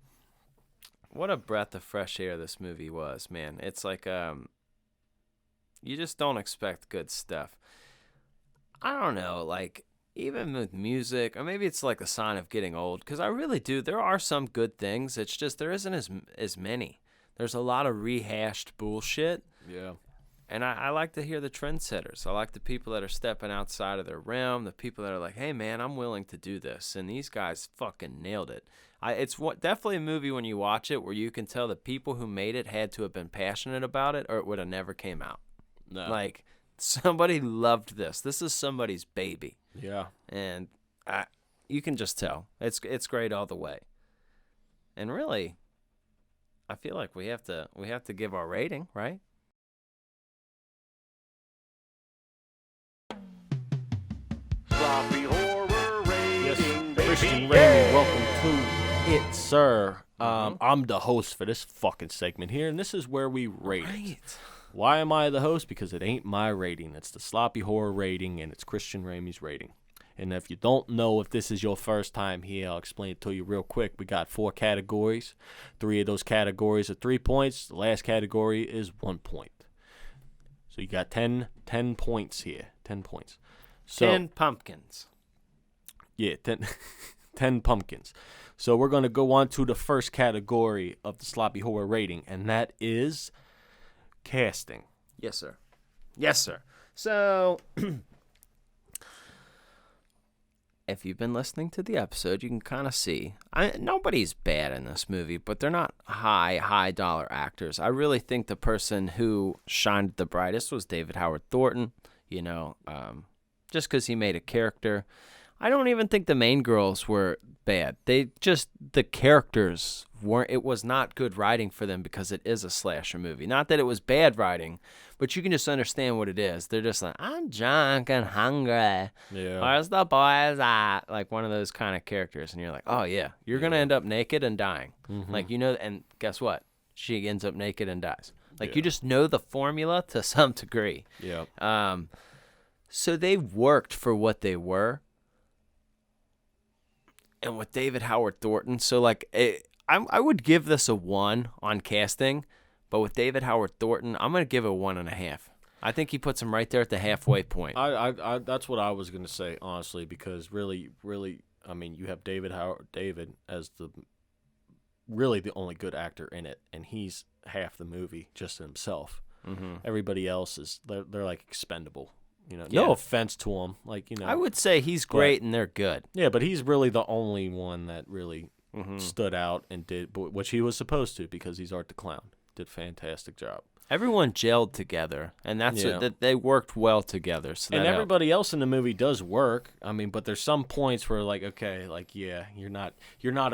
What a breath of fresh air this movie was, man. It's like you just don't expect good stuff. I don't know, like, even with music, or maybe it's like a sign of getting old, because I really do. There are some good things. It's just there isn't as many. There's a lot of rehashed bullshit. Yeah. And I like to hear the trendsetters. I like the people that are stepping outside of their realm, the people that are like, hey, man, I'm willing to do this. And these guys fucking nailed it. It's definitely a movie when you watch it where you can tell the people who made it had to have been passionate about it, or it would have never came out. No. Like, Somebody loved this. This is somebody's baby. Yeah. And you can just tell. It's great all the way. And really, I feel like we have to give our rating, right? Sloppy horror rating, Christian baby. Ramey, welcome to it, sir. I'm the host for this fucking segment here, and this is where we rate it. Why am I the host? Because it ain't my rating. It's the Sloppy Horror rating, and it's Christian Ramey's rating. And if you don't know, if this is your first time here, I'll explain it to you real quick. We got 4 categories. 3 of those categories are 3 points. The last category is 1 point. So you got 10 points here. 10 points. So, 10 pumpkins. Yeah, 10 pumpkins. So we're going to go on to the first category of the Sloppy Horror rating, and that is casting. Yes, sir. Yes, sir. So, if you've been listening to the episode, you can kind of see. Nobody's bad in this movie, but they're not high dollar actors. I really think the person who shined the brightest was David Howard Thornton, just because he made a character. I don't even think the main girls were bad. The characters weren't. It was not good writing for them because it is a slasher movie. Not that it was bad writing, but you can just understand what it is. They're just like, I'm drunk and hungry. Yeah. Where's the boys at? Like one of those kind of characters. And you're like, oh, yeah, you're going to end up naked and dying. Like, and guess what? She ends up naked and dies. Like, you just know the formula to some degree. Yeah. So they worked for what they were. And with David Howard Thornton, so like I would give this a 1 on casting, but with David Howard Thornton, I'm gonna give it a 1.5. I think he puts him right there at the halfway point. I that's what I was gonna say, honestly, because really, I mean, you have David as the only good actor in it, and he's half the movie just himself. Everybody else is they're like expendable. No offense to him, I would say he's great and they're good. Yeah, but he's really the only one that really stood out and did which he was supposed to, because he's Art the Clown. Did a fantastic job. Everyone gelled together, and that they worked well together. So and everybody else in the movie does work. I mean, but there's some points where you're not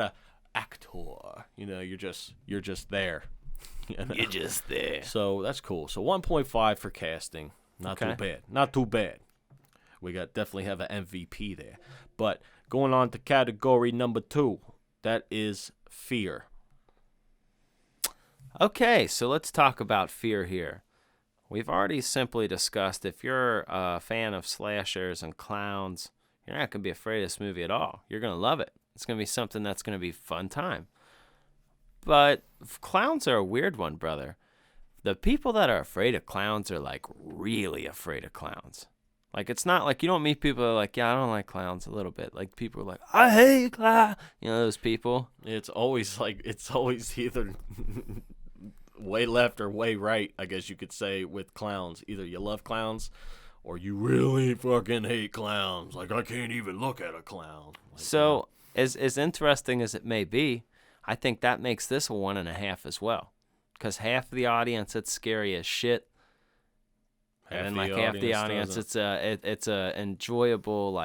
a actor. You're just there. You're just there. So that's cool. So 1.5 for casting. Not too bad. We definitely have an MVP there. But going on to category number 2, that is fear. Okay, so let's talk about fear here. We've already simply discussed if you're a fan of slashers and clowns, you're not going to be afraid of this movie at all. You're going to love it. It's going to be something that's going to be a fun time. But clowns are a weird one, brother. The people that are afraid of clowns are, like, really afraid of clowns. Like, it's not like you don't meet people that are like, yeah, I don't like clowns a little bit. Like, people are like, I hate clowns. Those people. It's always either way left or way right, I guess you could say, with clowns. Either you love clowns or you really fucking hate clowns. Like, I can't even look at a clown. So, as interesting as it may be, I think that makes this a 1.5 as well. Because half the audience, it's scary as shit, and then half the audience, it's a enjoyable,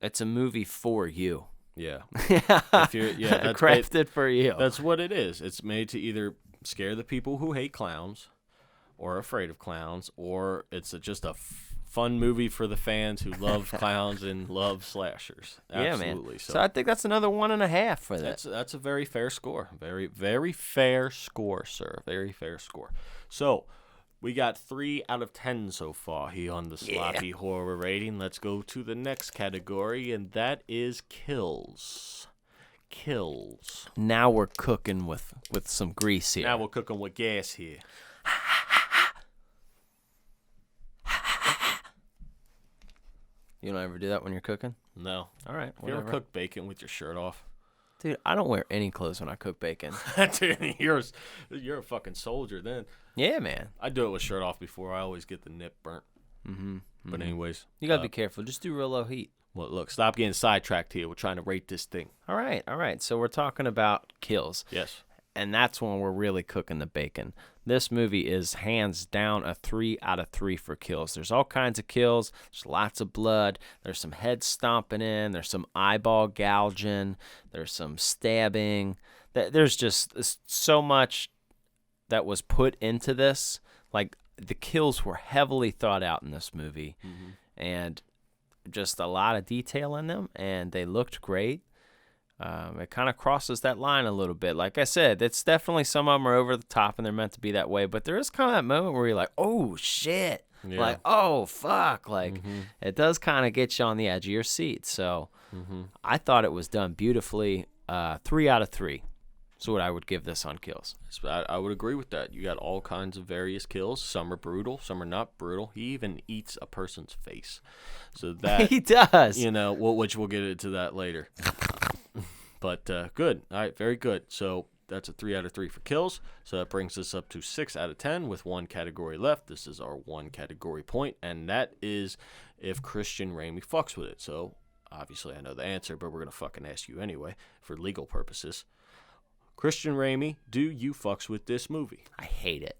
it's a movie for you. Yeah, that's crafted for you. That's what it is. It's made to either scare the people who hate clowns, or afraid of clowns, or it's just a fun movie for the fans who love clowns and love slashers. Absolutely. Yeah, man. So I think that's another 1.5 for that. That's a very fair score. Very, very fair score, sir. Very fair score. So we got 3 out of 10 so far here on the Sloppy Horror rating. Let's go to the next category, and that is kills. Kills. Now we're cooking with some grease here. Now we're cooking with gas here. You don't ever do that when you're cooking? No. All right. You ever cook bacon with your shirt off? Dude, I don't wear any clothes when I cook bacon. Dude, you're a fucking soldier then. Yeah, man. I do it with shirt off before. I always get the nip burnt. But anyways. You got to be careful. Just do real low heat. Well, look, stop getting sidetracked here. We're trying to rate this thing. All right. So we're talking about kills. Yes. And that's when we're really cooking the bacon. this movie is hands down a 3 out of 3 for kills. There's all kinds of kills. There's lots of blood. There's some head stomping in. There's some eyeball gouging. There's some stabbing. There's just so much that was put into this. Like, the kills were heavily thought out in this movie, and just a lot of detail in them, and they looked great. It kind of crosses that line a little bit. Like I said, it's definitely, some of them are over the top and they're meant to be that way, but there is kind of that moment where you're like, oh shit, like, oh fuck, like it does kind of get you on the edge of your seat. So I thought it was done beautifully. 3 out of 3 is what I would give this on kills. I would agree with that. You got all kinds of various kills. Some are brutal, some are not brutal. He even eats a person's face. So that He does. You know, which we'll get into that later. But good. All right, very good. So that's a 3 out of 3 for kills. So that brings us up to 6 out of 10 with one category left. This is our one category point, and that is if Christian Ramey fucks with it. So obviously I know the answer, but we're going to fucking ask you anyway for legal purposes. Christian Ramey, do you fucks with this movie? I hate it.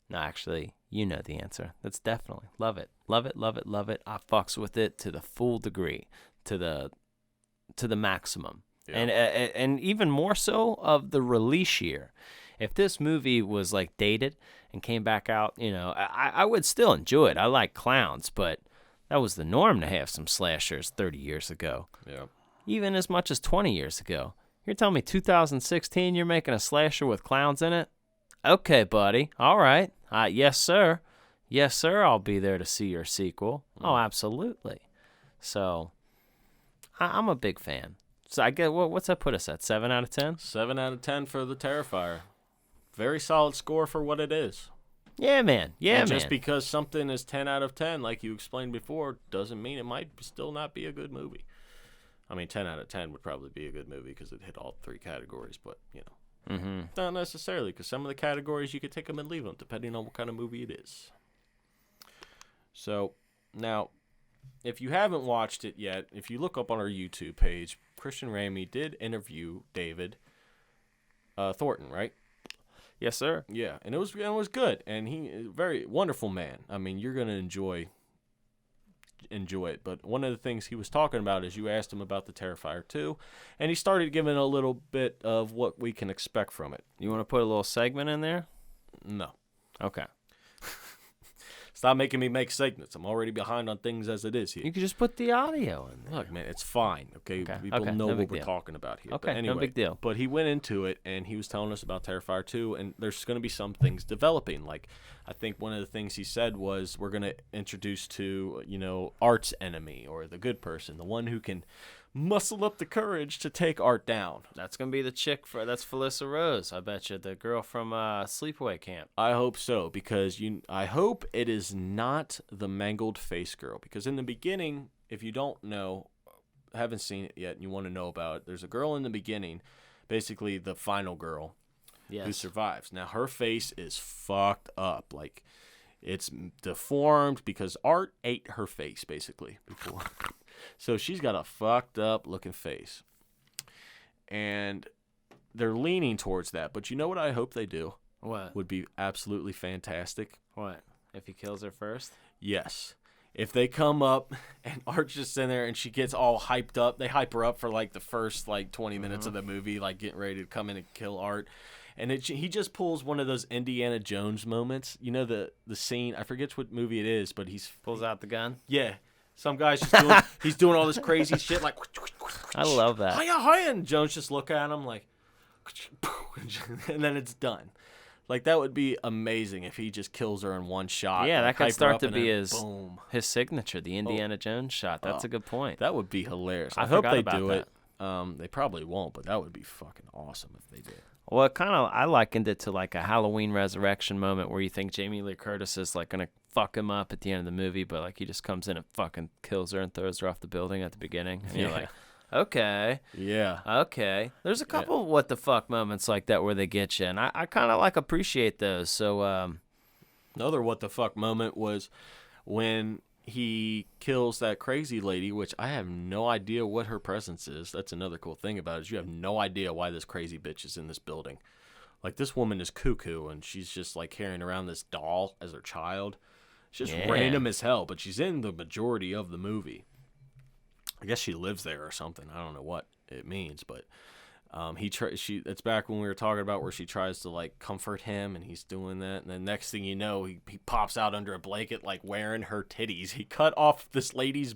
No, actually, you know the answer. That's definitely love it. Love it, love it, love it. I fucks with it to the full degree, to the maximum. Yeah. And even more so of the release year. If this movie was like dated and came back out, you know, I would still enjoy it. I like clowns, but that was the norm to have some slashers 30 years ago. Yeah. Even as much as 20 years ago. You're telling me 2016 you're making a slasher with clowns in it? Okay, buddy. All right. Yes, sir. Yes, sir. I'll be there to see your sequel. Oh, absolutely. So, I'm a big fan. So I get what's that put us at? 7 out of 10? 7 out of 10 for the Terrifier. Very solid score for what it is. Yeah, man. Yeah, and man. just because something is 10 out of 10, like you explained before, doesn't mean it might still not be a good movie. I mean, 10 out of 10 would probably be a good movie because it hit all 3 categories, but, you know. Not necessarily, because some of the categories you could take them and leave them, depending on what kind of movie it is. So, now, if you haven't watched it yet, if you look up on our YouTube page, Christian Ramey did interview David Thornton, right? Yes, sir. Yeah, and it was good, and he is a very wonderful man. I mean, you're gonna enjoy it. But one of the things he was talking about is you asked him about the Terrifier 2, and he started giving a little bit of what we can expect from it. You want to put a little segment in there? No. Okay. Stop making me make segments. I'm already behind on things as it is here. You could just put the audio in there. Look, man, it's fine, okay? Okay, People okay, know no what big we're deal. talking about here. Okay, But anyway, no big deal. But he went into it, and he was telling us about Terrifier 2, and there's going to be some things developing. Like, I think one of the things he said was we're going to introduce to, you know, Art's enemy, or the good person, the one who can muscle up the courage to take Art down. That's going to be the chick, that's Felissa Rose, I bet you, the girl from Sleepaway Camp. I hope so, because I hope it is not the mangled face girl, because in the beginning, if you don't know, haven't seen it yet, and you want to know about it, there's a girl in the beginning, basically the final girl, who survives. Now, her face is fucked up. Like, it's deformed because Art ate her face, basically, before. So she's got a fucked up looking face. And they're leaning towards that. But you know what I hope they do? What? Would be absolutely fantastic. What? If he kills her first? Yes. If they come up and Art's just in there and she gets all hyped up, they hype her up for like the first like 20 minutes of the movie, like getting ready to come in and kill Art. And he just pulls one of those Indiana Jones moments. You know the scene, I forget what movie it is, but pulls out the gun? Yeah. Some guy's just doing, he's doing all this crazy shit like. I love that. Hiya, hiya, and Jones just look at him like, and then it's done. Like, that would be amazing if he just kills her in one shot. Yeah, like, that could start to be boom. his signature, the Indiana Jones shot. That's a good point. That would be hilarious. I hope forgot they about do that. it. They probably won't, but that would be fucking awesome if they did. Well, I likened it to like a Halloween Resurrection moment where you think Jamie Lee Curtis is like gonna fuck him up at the end of the movie, but like he just comes in and fucking kills her and throws her off the building at the beginning, and you're like, okay, Yeah. okay. There's a couple what the fuck moments like that where they get you, and I kind of like appreciate those. So Another what the fuck moment was when he kills that crazy lady, which I have no idea what her presence is. That's another cool thing about it, is you have no idea why this crazy bitch is in this building. Like, this woman is cuckoo, and she's just, like, carrying around this doll as her child. It's just random as hell, but she's in the majority of the movie. I guess she lives there or something. I don't know what it means, but it's back when we were talking about where she tries to, like, comfort him, and he's doing that, and then next thing you know, he pops out under a blanket, like, wearing her titties. He cut off this lady's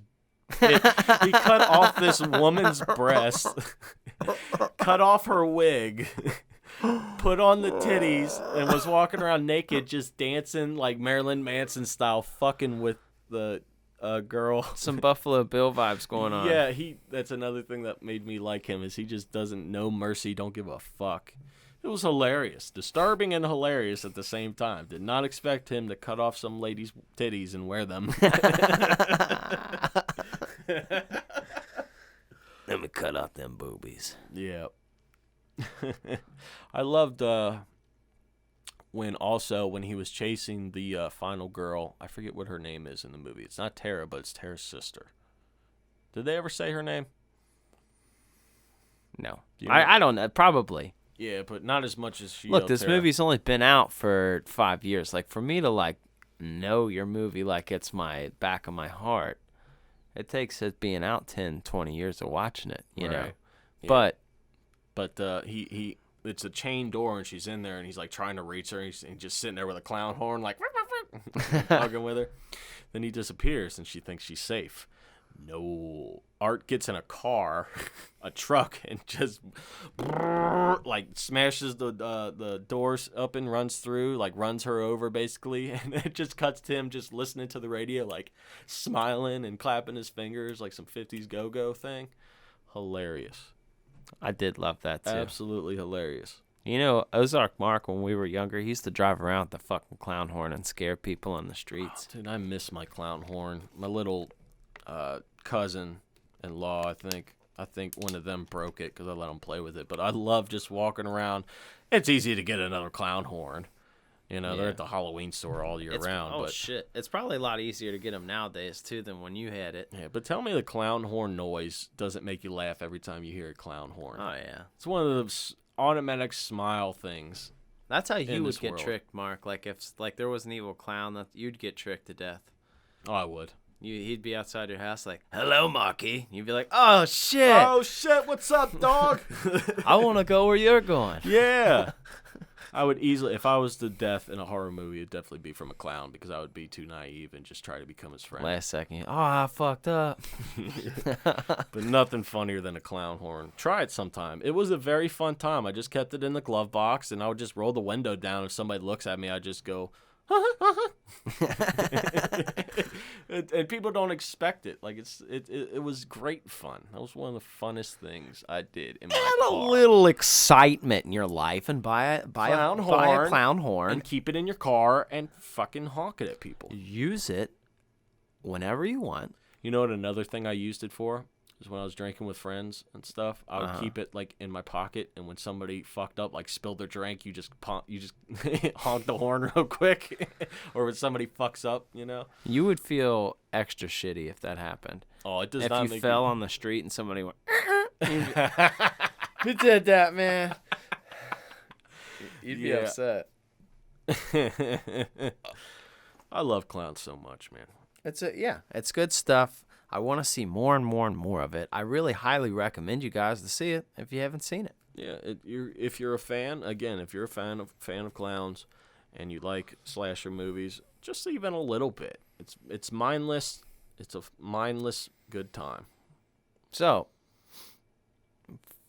he cut off this woman's breast, cut off her wig, put on the titties, and was walking around naked, just dancing like Marilyn Manson style, fucking with the girl. Some Buffalo Bill vibes going on. Yeah, that's another thing that made me like him, is he just doesn't know mercy, don't give a fuck. It was hilarious. Disturbing and hilarious at the same time. Did not expect him to cut off some lady's titties and wear them. Let me cut out them boobies. Yeah. I loved when he was chasing the final girl. I forget what her name is in the movie. It's not Tara, but it's Tara's sister. Did they ever say her name? No. Do you know? I don't know. Probably. Yeah, but not as much as she. Look, this movie's only been out for 5 years. Like, for me to, like, know your movie like it's my back of my heart, it takes it being out 10, 20 years of watching it, you know. Yeah. But he it's a chain door, and she's in there, and he's like trying to reach her, and he's just sitting there with a clown horn, like hugging with her. Then he disappears, and she thinks she's safe. No. Art gets in a car, a truck, and just like smashes the doors up and runs through, like runs her over basically, and it just cuts to him just listening to the radio, like smiling and clapping his fingers like some 50s go-go thing. Hilarious. I did love that too. Absolutely hilarious. You know, Ozark Mark, when we were younger, he used to drive around with the fucking clown horn and scare people on the streets. Oh, dude, I miss my clown horn. My little cousin-in-law, I think one of them broke it because I let him play with it. But I love just walking around. It's easy to get another clown horn. You know, they're at the Halloween store all year round. Oh, shit. It's probably a lot easier to get them nowadays, too, than when you had it. Yeah, but tell me the clown horn noise doesn't make you laugh every time you hear a clown horn. Oh, yeah. It's one of those automatic smile things. That's how you would get world. tricked, Mark. Like, if there was an evil clown, that you'd get tricked to death. Oh, I would. He'd be outside your house like, hello, Marky. You'd be like, oh, shit. Oh, shit. What's up, dog? I want to go where you're going. Yeah. I would easily, if I was to death in a horror movie, it'd definitely be from a clown because I would be too naive and just try to become his friend. Last second, I fucked up. But nothing funnier than a clown horn. Try it sometime. It was a very fun time. I just kept it in the glove box, and I would just roll the window down. If somebody looks at me, I just go, and people don't expect it. Like it was great fun. That was one of the funnest things I did in my Add a car. little excitement in your life and buy a Clown clown horn and keep it in your car and fucking honk it at people. Use it whenever you want. You know what another thing I used it for? Is when I was drinking with friends and stuff, I would keep it like in my pocket, and when somebody fucked up, like spilled their drink, you just honk the horn real quick, or when somebody fucks up, you know. You would feel extra shitty if that happened. Oh, it does if not. If you make fell on the street and somebody went, who did that, man? You'd be upset. I love clowns so much, man. It's good stuff. I want to see more and more and more of it. I really highly recommend you guys to see it if you haven't seen it. Yeah, if you're a fan, again, if you're a fan of clowns, and you like slasher movies, just even a little bit. It's mindless. It's a mindless good time. So,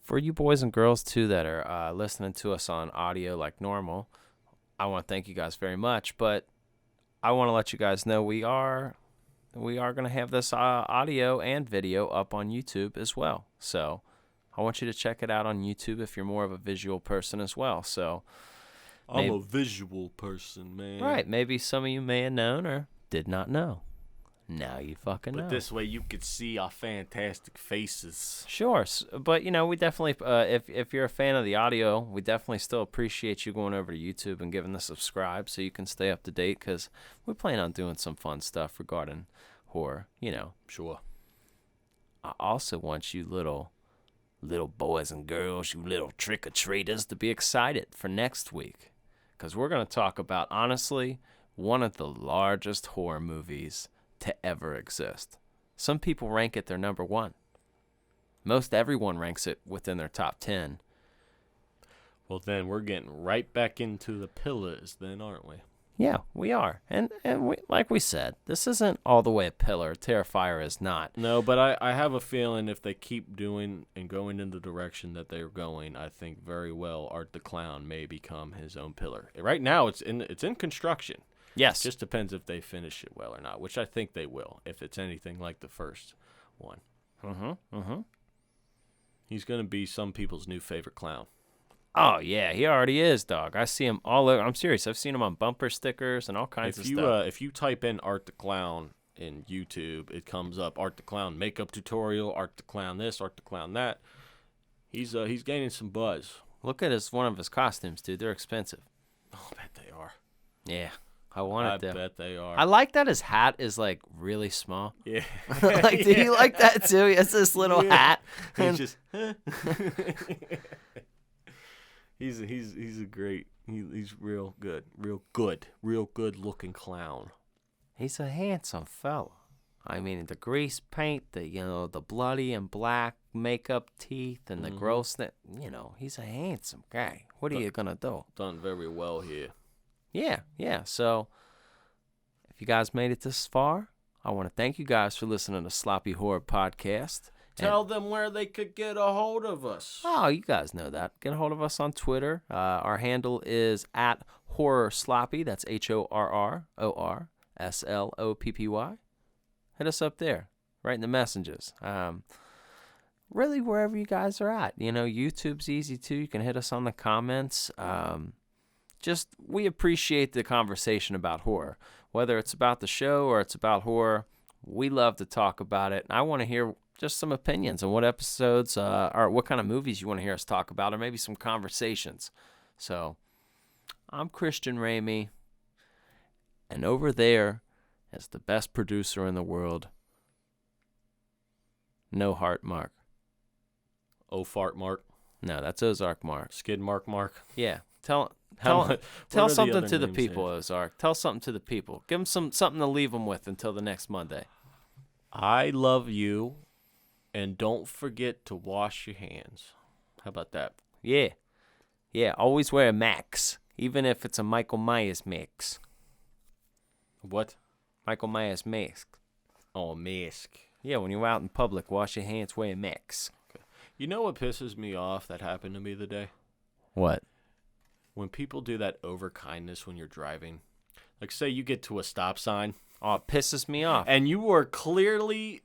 for you boys and girls too that are listening to us on audio like normal, I want to thank you guys very much. But I want to let you guys know we are going to have this audio and video up on YouTube as well. So I want you to check it out on YouTube if you're more of a visual person as well. So I'm a visual person, man. Right. Maybe some of you may have known or did not know. Now you fucking know. But this way you could see our fantastic faces. Sure. But, we definitely, if you're a fan of the audio, we definitely still appreciate you going over to YouTube and giving the subscribe so you can stay up to date, because we plan on doing some fun stuff regarding horror, you know. Sure. I also want you little boys and girls, you little trick-or-treaters, to be excited for next week. Because we're going to talk about, honestly, one of the largest horror movies to ever exist. Some people rank it their number one. Most everyone ranks it within their top 10. Well, then we're getting right back into the pillars then, aren't we? Yeah, we are. And we, like we said, this isn't all the way a pillar. Terrifier is not. No, but I have a feeling if they keep doing and going in the direction that they're going, I think very well Art the Clown may become his own pillar. Right now, it's in construction. Yes. Just depends if they finish it well or not, which I think they will, if it's anything like the first one. He's going to be some people's new favorite clown. Oh, yeah, he already is, dog. I see him all over. I'm serious. I've seen him on bumper stickers and all kinds of stuff. If you type in Art the Clown in YouTube, it comes up Art the Clown makeup tutorial, Art the Clown this, Art the Clown that. He's gaining some buzz. Look at one of his costumes, dude. They're expensive. Oh, I bet they are. Yeah, I want it. I bet they are. I like that his hat is like really small. Yeah. Like, do you like that too? He has this little hat. He's just. He's a great. He's real good looking clown. He's a handsome fella. I mean, the grease paint, the bloody and black makeup teeth, and the grossness. He's a handsome guy. What are you gonna do? Done very well here. Yeah. So, if you guys made it this far, I want to thank you guys for listening to Sloppy Horror Podcast. Tell them where they could get a hold of us. Oh, you guys know that. Get a hold of us on Twitter. Our handle is @HorrorSloppy. That's HorrorSloppy. Hit us up there, right in the messages. Really, wherever you guys are at. YouTube's easy too. You can hit us on the comments. We appreciate the conversation about horror. Whether it's about the show or it's about horror, we love to talk about it. And I want to hear just some opinions on what episodes or what kind of movies you want to hear us talk about, or maybe some conversations. So, I'm Christian Ramey, and over there is the best producer in the world, No Heart Mark. Oh, fart Mark. No, that's Ozark Mark. Skid Mark Mark. Yeah, tell What are something the to the names people, here? Ozark. Tell something to the people. Give them something to leave them with until the next Monday. I love you, and don't forget to wash your hands. How about that? Yeah. Always wear a mask, even if it's a Michael Myers mask. What? Michael Myers mask. Oh, a mask. Yeah, when you're out in public, wash your hands, wear a mask. Okay. You know what pisses me off that happened to me today? What? When people do that over kindness when you're driving. Like, say you get to a stop sign. Oh, it pisses me off. And they were clearly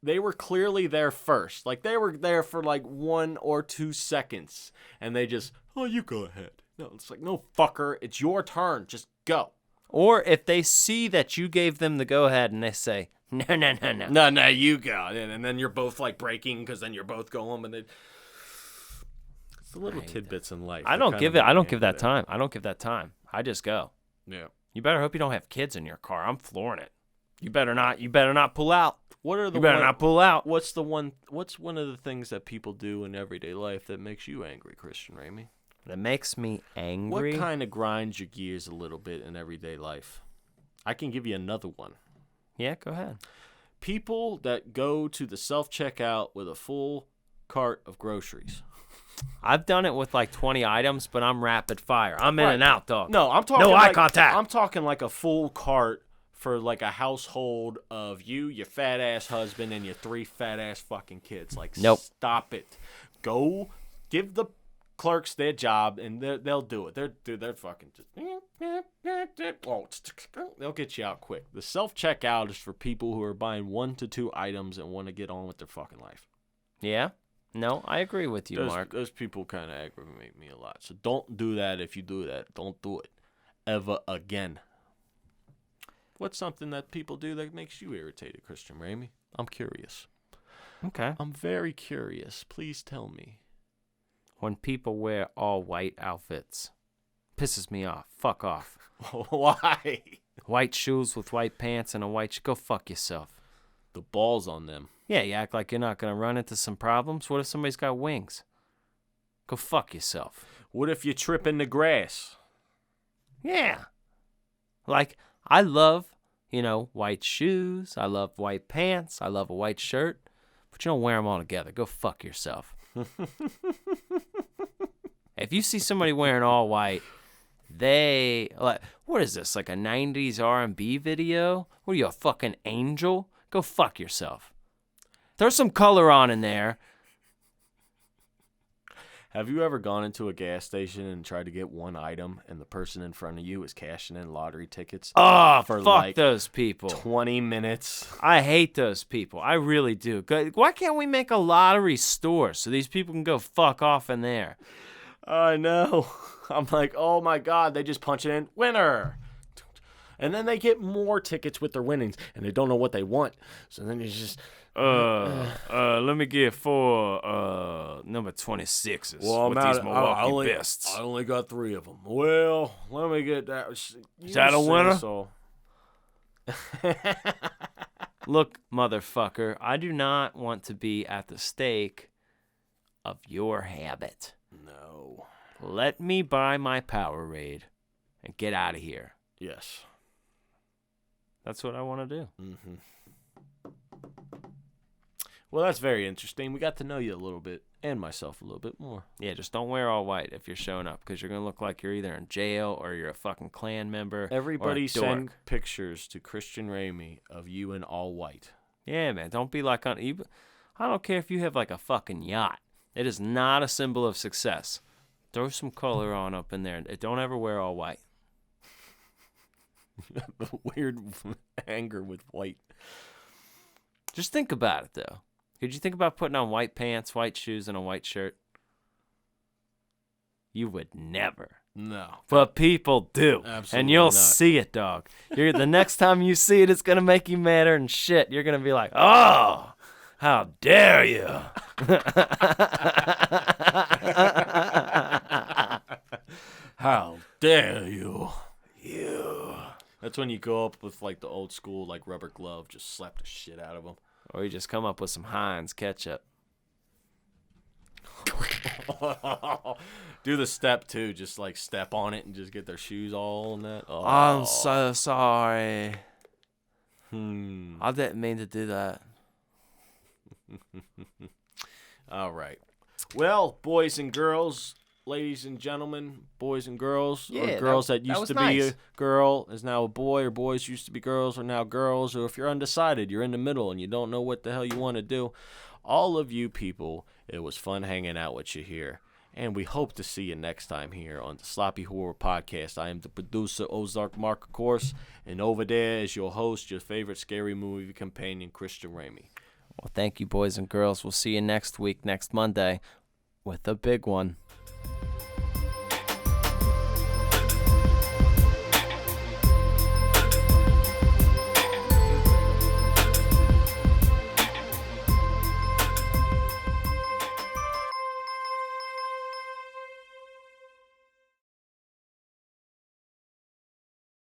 there first. Like, they were there for like 1 or 2 seconds. And they just, oh, you go ahead. No, it's like, no, fucker, it's your turn. Just go. Or if they see that you gave them the go-ahead and they say, no. No, you go. And then you're both like braking because then you're both going. And it's the little tidbits in life. I don't give that time. I don't give that time. I just go. Yeah. You better hope you don't have kids in your car. I'm flooring it. You better not pull out. You better not pull out. What's one of the things that people do in everyday life that makes you angry, Christian Ramey? That makes me angry? What kind of grinds your gears a little bit in everyday life? I can give you another one. Yeah, go ahead. People that go to the self-checkout with a full cart of groceries. I've done it with like 20 items, but I'm rapid fire. I'm in and out, dog. No, I'm talking eye contact. I'm talking like a full cart for like a household of you, your fat ass husband, and your 3 fat ass fucking kids. Like, nope. Stop it. Go give the clerks their job, and they'll do it. They're fucking just they'll get you out quick. The self-checkout is for people who are buying 1 to 2 items and want to get on with their fucking life. Yeah. No, I agree with you, Mark. Those people kind of aggravate me a lot. So don't do that. If you do that, don't do it ever again. What's something that people do that makes you irritated, Christian Ramey? I'm curious. Okay. I'm very curious. Please tell me. When people wear all white outfits. Pisses me off. Fuck off. Why? White shoes with white pants and a white... Go fuck yourself. The balls on them. Yeah, you act like you're not going to run into some problems. What if somebody's got wings? Go fuck yourself. What if you trip in the grass? Yeah. Like, I love, white shoes. I love white pants. I love a white shirt. But you don't wear them all together. Go fuck yourself. If you see somebody wearing all white, what is this, like a 90s R&B video? What are you, a fucking angel? Go fuck yourself. Throw some color on in there. Have you ever gone into a gas station and tried to get one item and the person in front of you is cashing in lottery tickets? Oh, for fuck like those people. 20 minutes. I hate those people. I really do. Why can't we make a lottery store so these people can go fuck off in there? I know. I'm like, oh my God, they just punch it in, winner. And then they get more tickets with their winnings and they don't know what they want. So then you just... let me get 4 number 26s with these Milwaukee Bests. I only got 3 of them. Well, let me get that. Is that a winner? So. Look, motherfucker, I do not want to be at the stake of your habit. No. Let me buy my Powerade and get out of here. Yes. That's what I want to do. Mm-hmm. Well, that's very interesting. We got to know you a little bit, and myself a little bit more. Yeah, just don't wear all white if you're showing up, because you're going to look like you're either in jail or you're a fucking Klan member. Everybody send dork. pictures to Christian Ramey of you in all white. Yeah, man, don't be like I don't care if you have like a fucking yacht. It is not a symbol of success. Throw some color on up in there. Don't ever wear all white. Weird anger with white. Just think about it, though. Could you think about putting on white pants, white shoes, and a white shirt? You would never. No. But people do. Absolutely and you'll not. see it, dog. The next time you see it, it's going to make you madder and shit. You're going to be like, oh, how dare you. How dare you. You. That's when you go up with like the old school like rubber glove, just slap the shit out of them. Or you just come up with some Heinz ketchup. Do the step too, just like step on it and just get their shoes all in that. Oh. I'm so sorry. I didn't mean to do that. All right. Well, boys and girls, ladies and gentlemen, boys and girls, or girls that used to be a girl is now a boy, or boys used to be girls are now girls, or if you're undecided, you're in the middle and you don't know what the hell you want to do. All of you people, it was fun hanging out with you here. And we hope to see you next time here on the Sloppy Horror Podcast. I am the producer, Ozark Mark, of course, and over there is your host, your favorite scary movie companion, Christian Ramey. Well, thank you, boys and girls. We'll see you next week, next Monday, with a big one.